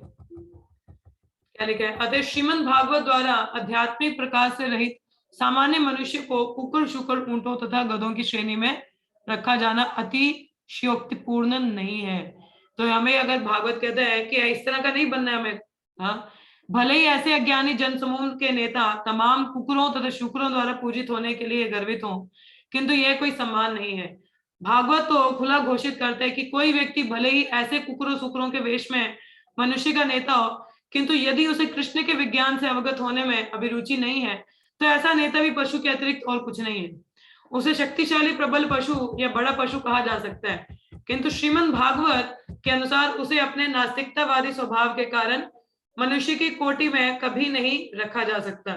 क्या लिखा है, अतः श्रीमद् भागवत द्वारा आध्यात्मिक प्रकाश से रहित सामान्य मनुष्य को कुकुर शुकुर ऊंटों तथा गधों की श्रेणी में रखा जाना अतिशयोक्तिपूर्ण नहीं है। तो हमें अगर भागवत कहता है कि इस तरह का नहीं बनना है हमें, हाँ, भले ही ऐसे अज्ञानी जनसमूह के नेता तमाम कुकुरों तथा शुक्रों द्वारा पूजित होने के लिए गर्वित हों, किंतु यह कोई सम्मान नहीं है। भागवत तो खुला घोषित करता है कि कोई व्यक्ति भले ही ऐसे कुकुरों शुक्रों के वेश में मनुष्य का नेता हो, किंतु यदि उसे कृष्ण के विज्ञान से अवगत होने में अभिरुचि नहीं है, तो ऐसा नेता भी पशु के अतिरिक्त और कुछ नहीं है। उसे शक्तिशाली प्रबल पशु या बड़ा पशु कहा जा सकता है, किंतु श्रीमद् भागवत के अनुसार उसे अपने नास्तिकतावादी स्वभाव के कारण मनुष्य की कोटि में कभी नहीं रखा जा सकता।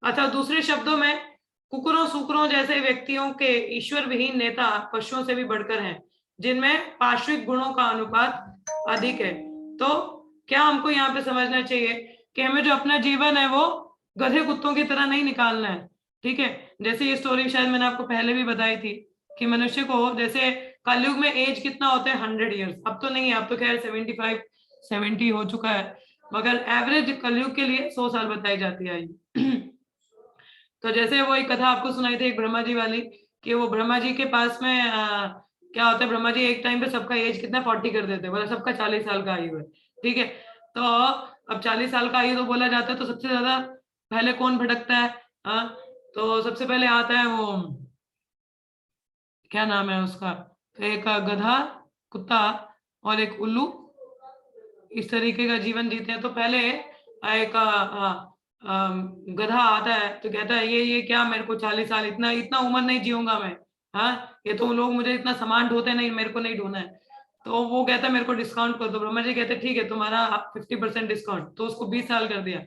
अच्छा, दूसरे शब्दों में कुकुरों सुकुरों जैसे व्यक्तियों के ईश्वर विहीन नेता पशुओं से भी बढ़कर हैं, जिनमें पार्श्विक गुणों का अनुपात अधिक है। तो क्या हमको यहाँ पे समझना चाहिए कि हमें जो अपना जीवन है वो गधे कुत्तों की तरह नहीं निकालना है। ठीक है, जैसे ये स्टोरी शायद मैंने आपको पहले भी बताई थी कि मनुष्य को जैसे कलयुग में एज कितना होता है 100 ईयर्स, अब तो नहीं है, अब तो खैर 75 70 हो चुका है, मगर एवरेज कलयुग के लिए 100 साल बताई जाती है आयु। तो जैसे वो एक कथा आपको सुनाई थी एक ब्रह्मा जी वाली, कि वो ब्रह्मा जी के पास में क्या होता है, ब्रह्मा जी एक टाइम पे सबका एज कितना 40 कर देते हैं, बोला सबका 40 साल का आयु है। ठीक है, तो अब 40 साल का आयु तो बोला जाता है, तो सबसे ज्यादा पहले कौन भटकता है? तो सबसे पहले आता है वो, क्या नाम है उसका, तो एक गधा, कुत्ता और एक उल्लू, इस तरीके का जीवन जीते हैं। तो पहले एक गधा आता है तो कहता है ये क्या, मेरे को 40 साल, इतना इतना उम्र नहीं जीऊंगा मैं। हाँ, ये तो लोग मुझे इतना सामान ढोते नहीं, मेरे को नहीं ढोना है। तो वो कहता है मेरे को डिस्काउंट कर दो। ब्रह्मा जी कहते ठीक है, तुम्हारा 50% डिस्काउंट, तो उसको 20 साल कर दिया।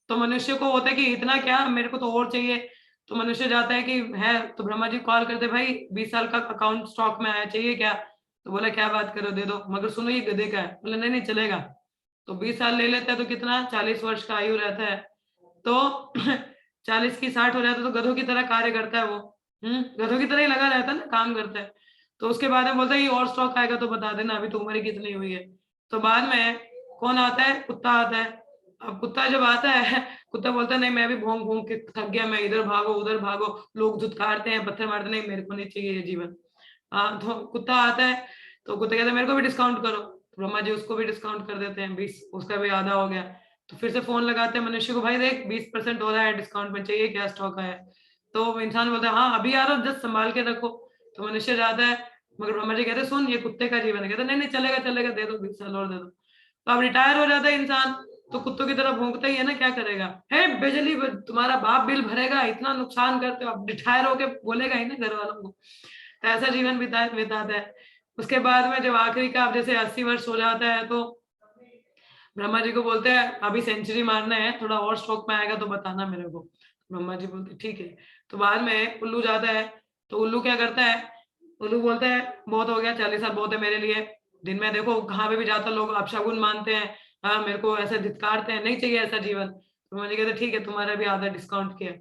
तो मनुष्य को होता है कि इतना क्या, मेरे को तो और चाहिए। तो मनुष्य जाता है कि है, तो ब्रह्मा जी कॉल करते भाई 20 साल का अकाउंट स्टॉक में आया, चाहिए क्या? तो बोला क्या बात करो, दे दो, मगर सुनो ये गधे का है। बोला नहीं नहीं चलेगा। तो 20 साल ले लेते हैं तो कितना, 40 वर्ष का आयु रहता है। तो 40 की 60 हो जाता है, तो गधों की तरह कार्य करता है वो। गधों की तरह ही लगा रहता है ना, काम करता है। तो उसके बाद में बोलता है ये और स्टॉक आएगा तो बता देना, अभी तो उम्र ही कितनी हुई है। तो बाद में कौन आता है? कुत्ता आता है। अब कुत्ता जब आता है, कुत्ता बोलता है नहीं, मैं भी भौंक भौंक के थक गया, मैं इधर भागो उधर भागो, लोग धुतकारते हैं, पत्थर मारते, नहीं मेरे को नहीं चाहिए ये जीवन। तो कुत्ता आता है, तो कुत्ता कहता है मेरे को भी डिस्काउंट करो। ब्रह्मा जी उसको भी डिस्काउंट कर देते हैं, 20, उसका भी आधा हो गया। तो फिर से फोन लगाते हैं मनुष्य को, भाई देख 20% हो रहा है डिस्काउंट में, चाहिए क्या, स्टॉक है? तो इंसान बोलता है हाँ अभी आ रहा हूँ, जस्ट संभाल के रखो। तो मनुष्य जाता है, मगर ब्रह्मा जी कहते हैं सुन ये कुत्ते का जीवन है। कहते नहीं नहीं चलेगा चलेगा, दे दो 20 साल और दे दो। तो अब रिटायर हो जाता है इंसान, तो कुत्तों की तरह भौंकता ही है ना, क्या करेगा? है बिजली तुम्हारा बाप बिल भरेगा, इतना नुकसान करते हो, अब रिटायर होके बोलेगा ही ना घर वालों को। तो ऐसा जीवन बिताता है। उसके बाद में जब आखिरी का, अब जैसे 80 वर्ष हो जाता है, तो ब्रह्मा जी को बोलते हैं अभी सेंचुरी मारना है, थोड़ा और स्टॉक में आएगा तो बताना मेरे को। ब्रह्मा जी बोलते ठीक है। तो बाद में उल्लू जाता है, तो उल्लू क्या करता है, उल्लू बोलता है बहुत हो गया, 40 साल बहुत है मेरे लिए। दिन में देखो कहाँ पे भी जाता लोग अपशगुन मानते हैं, हाँ मेरे को ऐसे धिक्कारते हैं, नहीं चाहिए ऐसा जीवन। ब्रह्मा जी कहते ठीक है, तुम्हारा भी आधा डिस्काउंट किया।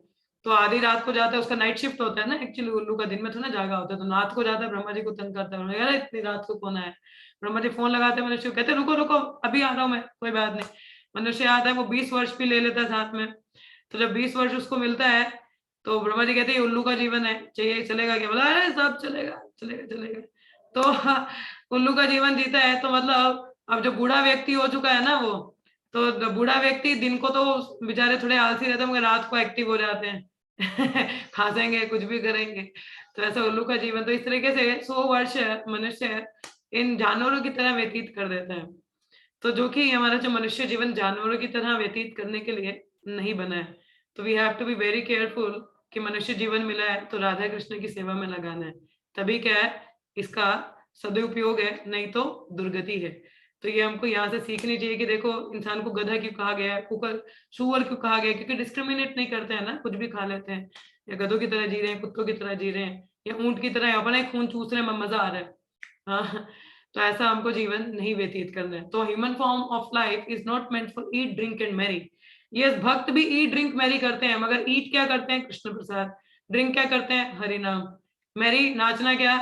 तो आधी रात को जाता है, उसका नाइट शिफ्ट होता है ना एक्चुअली, उल्लू का दिन में थोड़ा जागा होता है, तो रात को जाता है, ब्रह्मा जी को तंग करता है, यार इतनी रात को कौन आया? ब्रह्मा जी फोन लगाते हैं मनुष्य को, कहते रुको रुको अभी आ रहा हूँ मैं, कोई बात नहीं। मनुष्य आता है, वो 20 वर्ष भी ले लेता है साथ में। तो जब 20 वर्ष उसको मिलता है, तो ब्रह्मा जी कहते हैं उल्लू का जीवन है, चाहिए चलेगा क्या? बोला अरे सब चलेगा चलेगा चलेगा। तो उल्लू का जीवन जीता है, तो मतलब अब जो बूढ़ा व्यक्ति हो चुका है ना वो, तो बूढ़ा व्यक्ति दिन को तो बेचारे थोड़े आलसी रहते हैं, मगर रात को एक्टिव हो जाते हैं। खासेंगे कुछ भी करेंगे। तो ऐसा उल्लू का जीवन, तो इस तरीके से 100 वर्ष मनुष्य इन जानवरों की तरह व्यतीत कर देता है। तो जो कि हमारा जो मनुष्य जीवन जानवरों की तरह व्यतीत करने के लिए नहीं बना है। तो we have to be very careful कि मनुष्य जीवन मिला है तो राधा कृष्ण की सेवा में लगाना है, तभी क्या है इसका सदुपयोग है, नहीं तो दुर्गति है। तो ये हमको यहाँ से सीखनी चाहिए कि देखो इंसान को गधा क्यों कहा गया है, कुकर सुअर क्यों कहा गया है, क्योंकि डिस्क्रिमिनेट नहीं करते हैं ना, कुछ भी खा लेते हैं, या गधों की तरह जी रहे हैं, कुत्तों की तरह जी रहे हैं, या ऊंट की तरह अपना ही खून चूस रहे हैं, मजा आ रहा है। हाँ, तो ऐसा हमको जीवन नहीं व्यतीत करना है। तो human form of life is not meant for eat drink and marry. Yes, भक्त भी ईट ड्रिंक मैरी करते हैं, मगर ईट क्या करते हैं? कृष्ण प्रसाद। ड्रिंक क्या करते हैं? हरि नाम। मैरी नाचना क्या?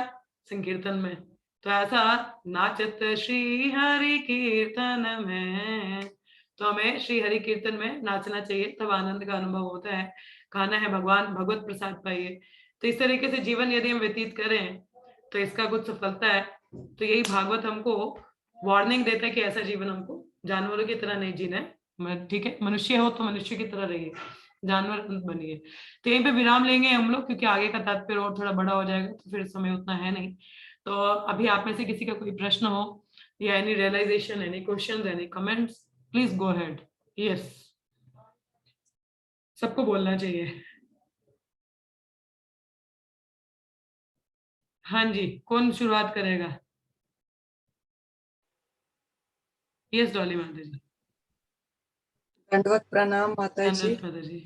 संकीर्तन में। तो ऐसा नाचत श्री हरि कीर्तन में, तो हमें श्री हरि कीर्तन में नाचना चाहिए, तब आनंद का अनुभव होता है। खाना है भगवान भगवत प्रसाद पाइए। तो इस तरीके से जीवन यदि हम व्यतीत करें तो इसका कुछ सफलता है। तो यही भागवत हमको वार्निंग देता है कि ऐसा जीवन हमको जानवरों की तरह नहीं जीना है। ठीक है, मनुष्य हो तो मनुष्य की तरह रहिए, जानवर मत बनिए। तो यहीं पे विराम लेंगे हम लोग, क्योंकि आगे का तात्पर्य और थोड़ा बड़ा हो जाएगा, तो फिर समय उतना है नहीं। तो अभी आप में से किसी का कोई प्रश्न हो या any realization, any question, any comments, please go ahead. Yes, सबको बोलना चाहिए। हाँ जी, कौन शुरुआत करेगा? यस डॉली माता जी। दंडवत प्रणाम माता जी। धन्यवाद माता जी।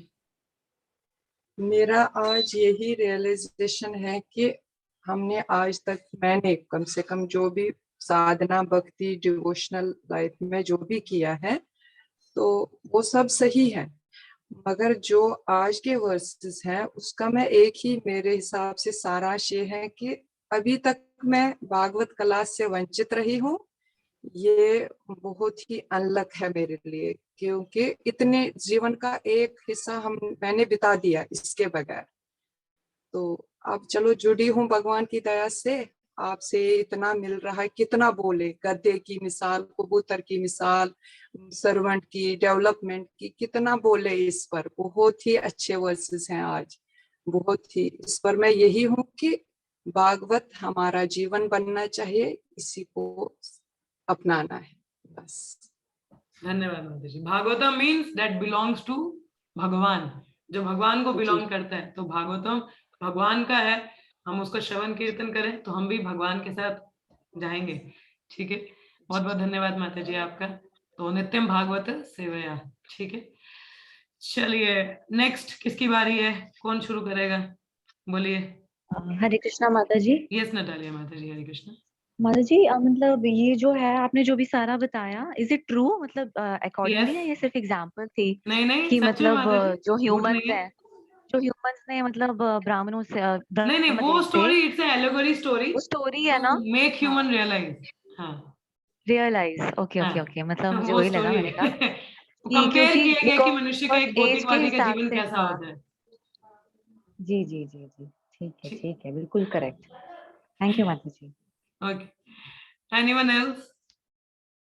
मेरा आज यही रियलाइजेशन है कि हमने आज तक, मैंने कम से कम जो भी साधना भक्ति डिवोशनल लाइफ में जो भी किया है तो वो सब सही है, मगर जो आज के वर्सेस हैं उसका मैं एक ही मेरे हिसाब से सारांश ये है कि अभी तक मैं भागवत कला से वंचित रही हूँ। ये बहुत ही अनलक है मेरे लिए, क्योंकि इतने जीवन का एक हिस्सा मैंने बिता दिया इसके बगैर। तो अब चलो जुड़ी हूँ भगवान की दया से, आपसे इतना मिल रहा है, कितना बोले, गधे की मिसाल, कबूतर की मिसाल, सर्वेंट की, डेवलपमेंट की, कितना बोले इस पर। बहुत ही अच्छे वर्सेस हैं आज, बहुत ही। इस पर मैं यही हूँ कि भागवत हमारा जीवन बनना चाहिए, इसी को अपनाना है, बस। धन्यवाद माता जी। Bhagavatam means that belongs to Bhagavan, जो भगवान को जी। बिलोंग करता है, तो भागवतम भगवान का है। हम उसका श्रवण कीर्तन करें तो हम भी भगवान के साथ जाएंगे। ठीक है, बहुत बहुत धन्यवाद माता जी आपका। तो नित्यम भागवत सेवया। ठीक है, चलिए नेक्स्ट किसकी बारी है, कौन शुरू करेगा, बोलिए। हरे कृष्णा माता जी। यस नटालिया माता जी, हरे कृष्ण। माता जी मतलब ये जो है आपने जो भी सारा बताया, इज इट ट्रू? मतलब अकॉर्डिंगली या यस, ये सिर्फ एग्जांपल थी नहीं नहीं कि सच में मतलब माता जी, जो झूठ ह्यूमंस नहीं है। हैं, जो ह्यूमंस ने मतलब ब्राह्मणों से नहीं नहीं, वो ब्रह्मदेव से, स्टोरी इट्स एलोगरी स्टोरी वो स्टोरी है टू ना? मेक हाँ, ह्यूमन रियलाइज। हाँ रियलाइज। ओके ओके हाँ, ओके, मतलब मुझे वो वही लगा, स्टोरी मैंने कहा है। कि कंपेयर क्योंकि किया गया कि मनुष्य का बिकॉज एक एज के भौतिकवादी का हिसाब जीवन से, कैसा हाँ। होता है। जी जी जी जी, ठीक, ठीक है, बिल्कुल करेक्ट। थैंक यू माता जी। ओके। Anyone else?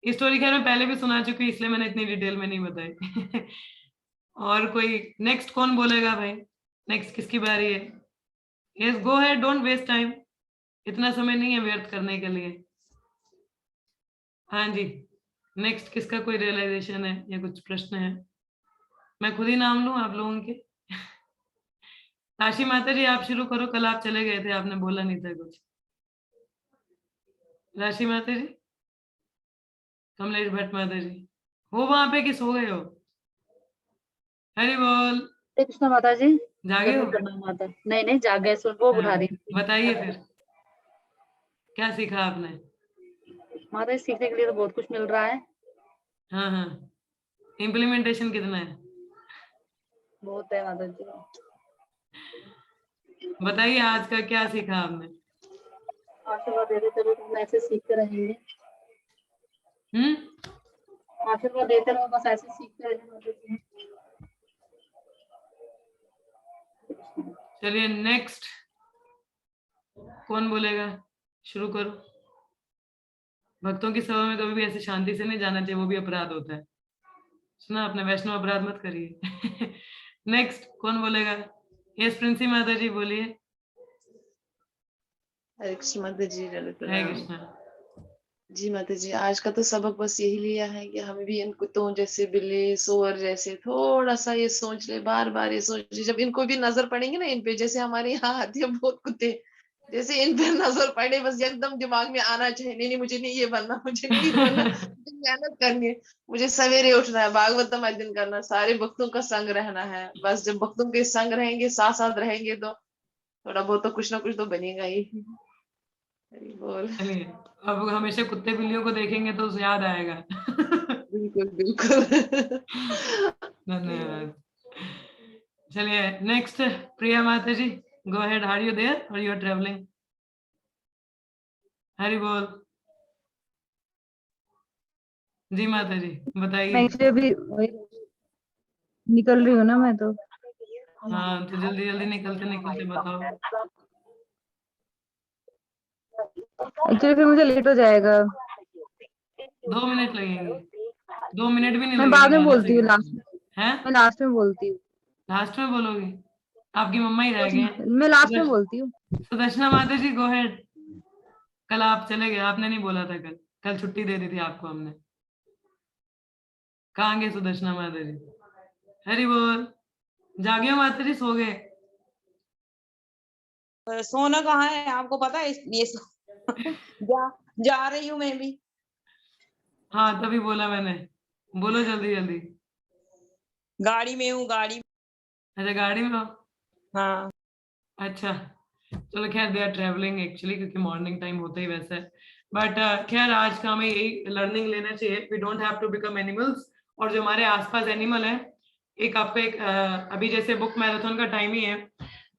इस स्टोरी खैर मैं पहले भी सुना चुकी हूँ, इसलिए मैंने इतनी डिटेल में नहीं बताई। और कोई नेक्स्ट कौन बोलेगा भाई? नेक्स्ट किसकी बारी है? Yes go ahead, don't waste time, इतना समय नहीं है व्यर्थ करने के लिए। हाँ जी, नेक्स्ट किसका कोई रियलाइजेशन है या कुछ प्रश्न है? मैं खुद ही नाम लूं आप लोगों के? काशी माता जी आप शुरू करो, कल आप चले गए थे, आपने बोला नहीं था कुछ। राशि माता जी, कमलेश भट्ट माता जी, हो वहां पे कि सो गए हो? हरि बोल। हरे कृष्णा माता जी। जागे हो? प्रणाम माता। नहीं नहीं, जाग गए, सुन वो हाँ, उठा रही थी। बताइए फिर क्या सीखा आपने? माता जी, सीखने के लिए तो बहुत कुछ मिल रहा है। हाँ हाँ, इम्प्लीमेंटेशन कितना है? बहुत है माता जी। बताइए आज का क्या सीखा आपने? आशीर्वाद देते चलो, तुम ऐसे सीखते रहेंगे। हम्म, आशीर्वाद देते रहो, बस ऐसे सीखते रहेंगे माता जी। चलिए नेक्स्ट कौन बोलेगा, शुरू करो। भक्तों की सभा में कभी भी ऐसे शांति से नहीं जाना चाहिए, वो भी अपराध होता है। सुना आपने, वैष्णव अपराध मत करिए। नेक्स्ट कौन बोलेगा? यस प्रिंसी माता जी बोलिए। हरे कृष्ण माता जी, हरे प्रणाम। कृष्णा। जी माता जी, आज का तो सबक बस यही लिया है कि हमें भी इन कुत्तों जैसे, बिल्ली सुअर जैसे थोड़ा सा ये सोच ले, बार बार ये सोच ले, जब इनको भी नजर पड़ेंगे ना इन पे, जैसे हमारे यहाँ आती है बहुत कुत्ते, जैसे इन पे नजर पड़े बस एकदम दिमाग में आना चाहिए, नहीं नहीं मुझे नहीं ये बनना, मुझे नहीं ये बनना, मुझे मेहनत करनी है, मुझे सवेरे उठना है, भागवतम अध्ययन करना, सारे भक्तों का संग रहना है। बस जब भक्तों के संग रहेंगे, साथ साथ रहेंगे, तो थोड़ा बहुत तो कुछ ना कुछ तो बनेगा ही। हरि बोल। चलिए, अब हमेशा कुत्ते बिल्लियों को देखेंगे तो उसे याद आएगा। बिल्कुल बिल्कुल। धन्यवाद। चलिए नेक्स्ट प्रिया माता जी, go ahead, are you there or you are travelling? Hari बोल। जी माता जी मैं बताइए। इसलिए भी निकल रही हूँ ना मैं तो। हाँ तो जल्दी जल्दी निकलते निकलते बताओ। एक्चुअली फिर मुझे लेट हो जाएगा। 2 मिनट लगेंगे, 2 मिनट भी नहीं मैं लगेंगे बाद में ज्यादा से बोलती हूँ, लास्ट में। ज्यादा। हैं? मैं लास्ट में बोलती हूँ। लास्ट में बोलोगी? आपकी मम्मा ही रह गए हैं। मैं लास्ट में बोलती हूँ। सुदर्शना माता जी गो अहेड। कल आप चले गए, आपने नहीं बोला था कल, कल छुट्टी दे दी थी आपको हमने। कहाँ गए सुदर्शना माता जी? हरि बोल। जागे हो माता जी, सो गए? सोना कहाँ है आपको पता है? ये जा रही हूँ मैं भी। हाँ तभी बोला मैंने, बोलो जल्दी जल्दी। गाड़ी में हूँ, गाड़ी। अच्छा गाड़ी में हो? हाँ अच्छा, चलो खैर दे आर ट्रेवलिंग एक्चुअली, क्योंकि मॉर्निंग टाइम होता ही वैसा है। बट खैर आज का हमें यही लर्निंग लेना चाहिए, we don't have to become animals. और जो हमारे आसपास एनिमल है, एक आपको एक अभी जैसे बुक मैराथन का टाइम ही है,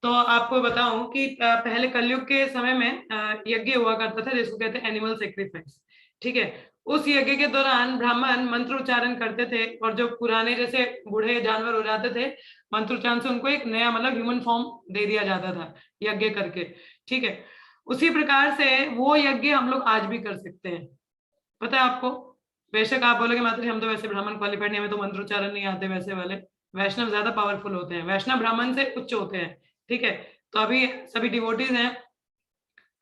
तो आपको बताऊं कि पहले कलयुग के समय में यज्ञ हुआ करता था जिसको कहते हैं एनिमल सेक्रीफाइस। ठीक है, उस यज्ञ के दौरान ब्राह्मण मंत्र उच्चारण करते थे, और जो पुराने जैसे बूढ़े जानवर हो जाते थे, मंत्र उच्चारण से उनको एक नया मतलब ह्यूमन फॉर्म दे दिया जाता था यज्ञ करके। ठीक है, उसी प्रकार से वो यज्ञ हम लोग आज भी कर सकते हैं, पता है आपको। बेशक आप बोलोगे माता जी हम तो वैसे ब्राह्मण क्वालिफाइड नहीं, हमें तो मंत्र उच्चारण नहीं आते वैसे वाले। वैष्णव ज्यादा पावरफुल होते हैं, वैष्णव ब्राह्मण से उच्च होते हैं। ठीक है, तो अभी सभी डिवोटीज हैं,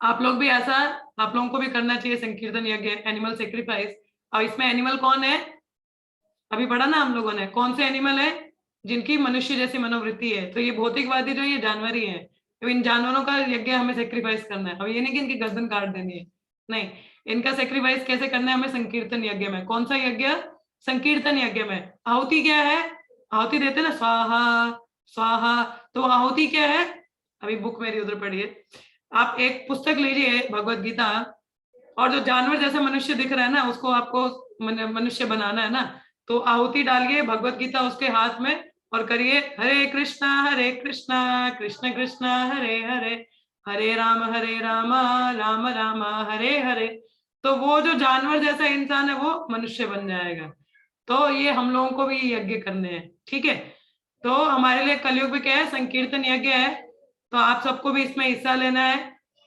आप लोग भी ऐसा, आप लोगों को भी करना चाहिए संकीर्तन यज्ञ, एनिमल सेक्रीफाइस। और इसमें एनिमल कौन है, अभी पढ़ा ना हम लोगों ने, कौन से एनिमल है, जिनकी मनुष्य जैसी मनोवृत्ति है। तो ये भौतिकवादी जो ये जानवर ही है, तो इन जानवरों का यज्ञ हमें सेक्रीफाइस करना है। अब ये नहीं कि इनकी गर्दन काट देनी है, नहीं, इनका सेक्रीफाइस कैसे करना है हमें संकीर्तन यज्ञ में। कौन सा यज्ञ, संकीर्तन यज्ञ में। आहुति क्या है, आहुति देते ना स्वाहा स्वाहा, तो आहुति क्या है, अभी बुक मेरी उधर पढ़िए, आप एक पुस्तक लीजिए भगवत गीता, और जो जानवर जैसा मनुष्य दिख रहा है ना उसको आपको मनुष्य बनाना है ना, तो आहुति डालिए भगवत गीता उसके हाथ में, और करिए हरे कृष्णा कृष्ण कृष्ण हरे हरे, हरे राम राम राम हरे हरे। तो वो जो जानवर जैसा इंसान है वो मनुष्य बन जाएगा। तो ये हम लोगों को भी यज्ञ करने हैं। ठीक है, तो हमारे लिए कलयुग में क्या है, संकीर्तन यज्ञ है, तो आप सबको भी इसमें हिस्सा लेना है।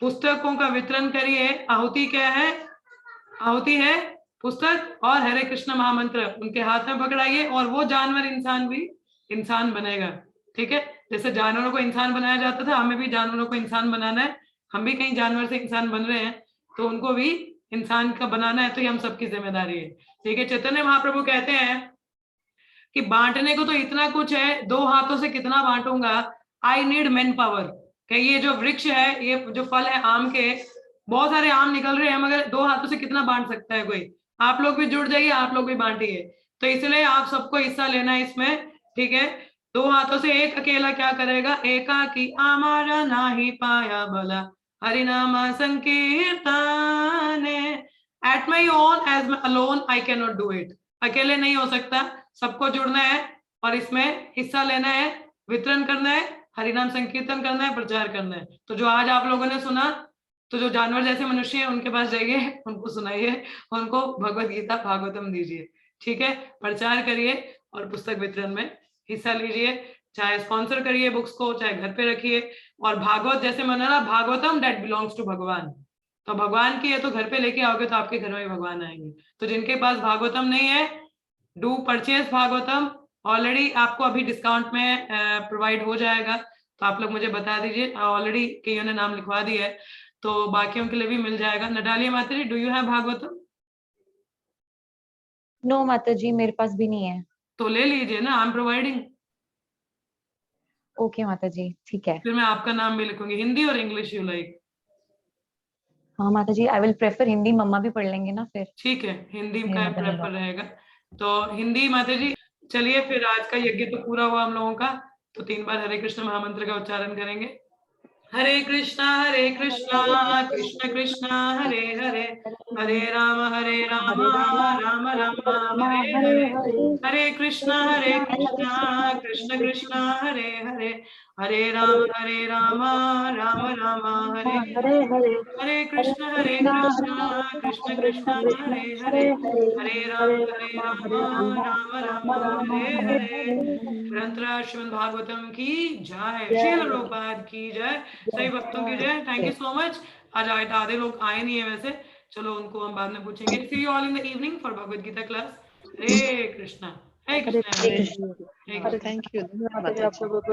पुस्तकों का वितरण करिए। आहुति क्या है, आहुति है पुस्तक और हरे कृष्ण महामंत्र उनके हाथ में पकड़ाइए, और वो जानवर इंसान भी इंसान बनेगा। ठीक है, जैसे जानवरों को इंसान बनाया जाता था, हमें भी जानवरों को इंसान बनाना है। हम भी कहीं जानवर से इंसान बन रहे हैं, तो उनको भी इंसान का बनाना है, तो ये हम सबकी जिम्मेदारी है। ठीक है, चैतन्य महाप्रभु कहते हैं कि बांटने को तो इतना कुछ है, 2 हाथों से कितना बांटूंगा, आई नीड मैन पावर। कि ये जो वृक्ष है, ये जो फल है आम के, बहुत सारे आम निकल रहे हैं, मगर 2 हाथों से कितना बांट सकता है कोई। आप लोग भी जुड़ जाइए, आप लोग भी बांटिए। तो इसलिए आप सबको हिस्सा लेना है इसमें। ठीक है, 2 हाथों से एक अकेला क्या करेगा, एकाकी आमारा नाही पाया भला, हरिनाम संकीर्तन, at my own age alone I can not do it. अकेले नहीं हो सकता, सबको जुड़ना है और इसमें हिस्सा लेना है, वितरण करना है, हरिनाम संकीर्तन करना है, प्रचार करना है। तो जो आज आप लोगों ने सुना, तो जो जानवर जैसे मनुष्य हैं उनके पास जाइए, उनको सुनाइए, उनको भगवत गीता भागवतम दीजिए। ठीक है, प्रचार करिए और पुस्तक वितरण में हिस्सा लीजिए, चाहे स्पॉन्सर करिए बुक्स को, चाहे घर पे रखिए। और भागवत जैसे मैंने ना, भागवतम दैट बिलोंग्स टू भगवान, तो भगवान की है तो घर पे लेके आओगे तो आपके घर में भगवान आएंगे। तो जिनके पास भागवतम नहीं है, डू परचेज भागवतम। ऑलरेडी आपको अभी डिस्काउंट में प्रोवाइड हो जाएगा, तो आप लोग मुझे बता दीजिए। ऑलरेडी कईयों ने नाम लिखवा दिया है, तो बाकियों के लिए भी मिल जाएगा। नडालिया माता जी, do you have Bhagavatam? No माता जी, मेरे पास भी नहीं है। तो ले लीजिए ना, आई एम प्रोवाइडिंग। ओके माता जी, ठीक है। फिर मैं आपका नाम भी लिखूंगी, हिंदी और इंग्लिश यू लाइक। हाँ माता जी, आई विल प्रेफर हिंदी, मम्मा भी पढ़ लेंगे ना फिर। ठीक है, हिंदी मेरे का मदर इन प्रेफर लॉ। रहेगा, तो हिंदी माता जी। चलिए फिर आज का यज्ञ तो पूरा हुआ हम लोगों का, तो 3 बार हरे कृष्ण महामंत्र का उच्चारण करेंगे। हरे कृष्णा कृष्ण कृष्ण हरे हरे, हरे राम राम राम हरे हरे, हरे कृष्णा कृष्ण कृष्ण हरे हरे, हरे राम राम राम हरे हरे, हरे कृष्ण कृष्ण कृष्ण हरे हरे, हरे राम राम राम हरे हरे। ग्रंथराज श्रीमद् भागवतम की जय, श्रील प्रभुपाद की जय, सभी भक्तों की जय। Thank you so much. आज आधे लोग आए नहीं है वैसे, चलो उनको हम बाद में पूछेंगे। See you all in the evening for Bhagavad Gita class. Hare Krishna, Hare Krishna, thank you, धन्यवाद माता जी।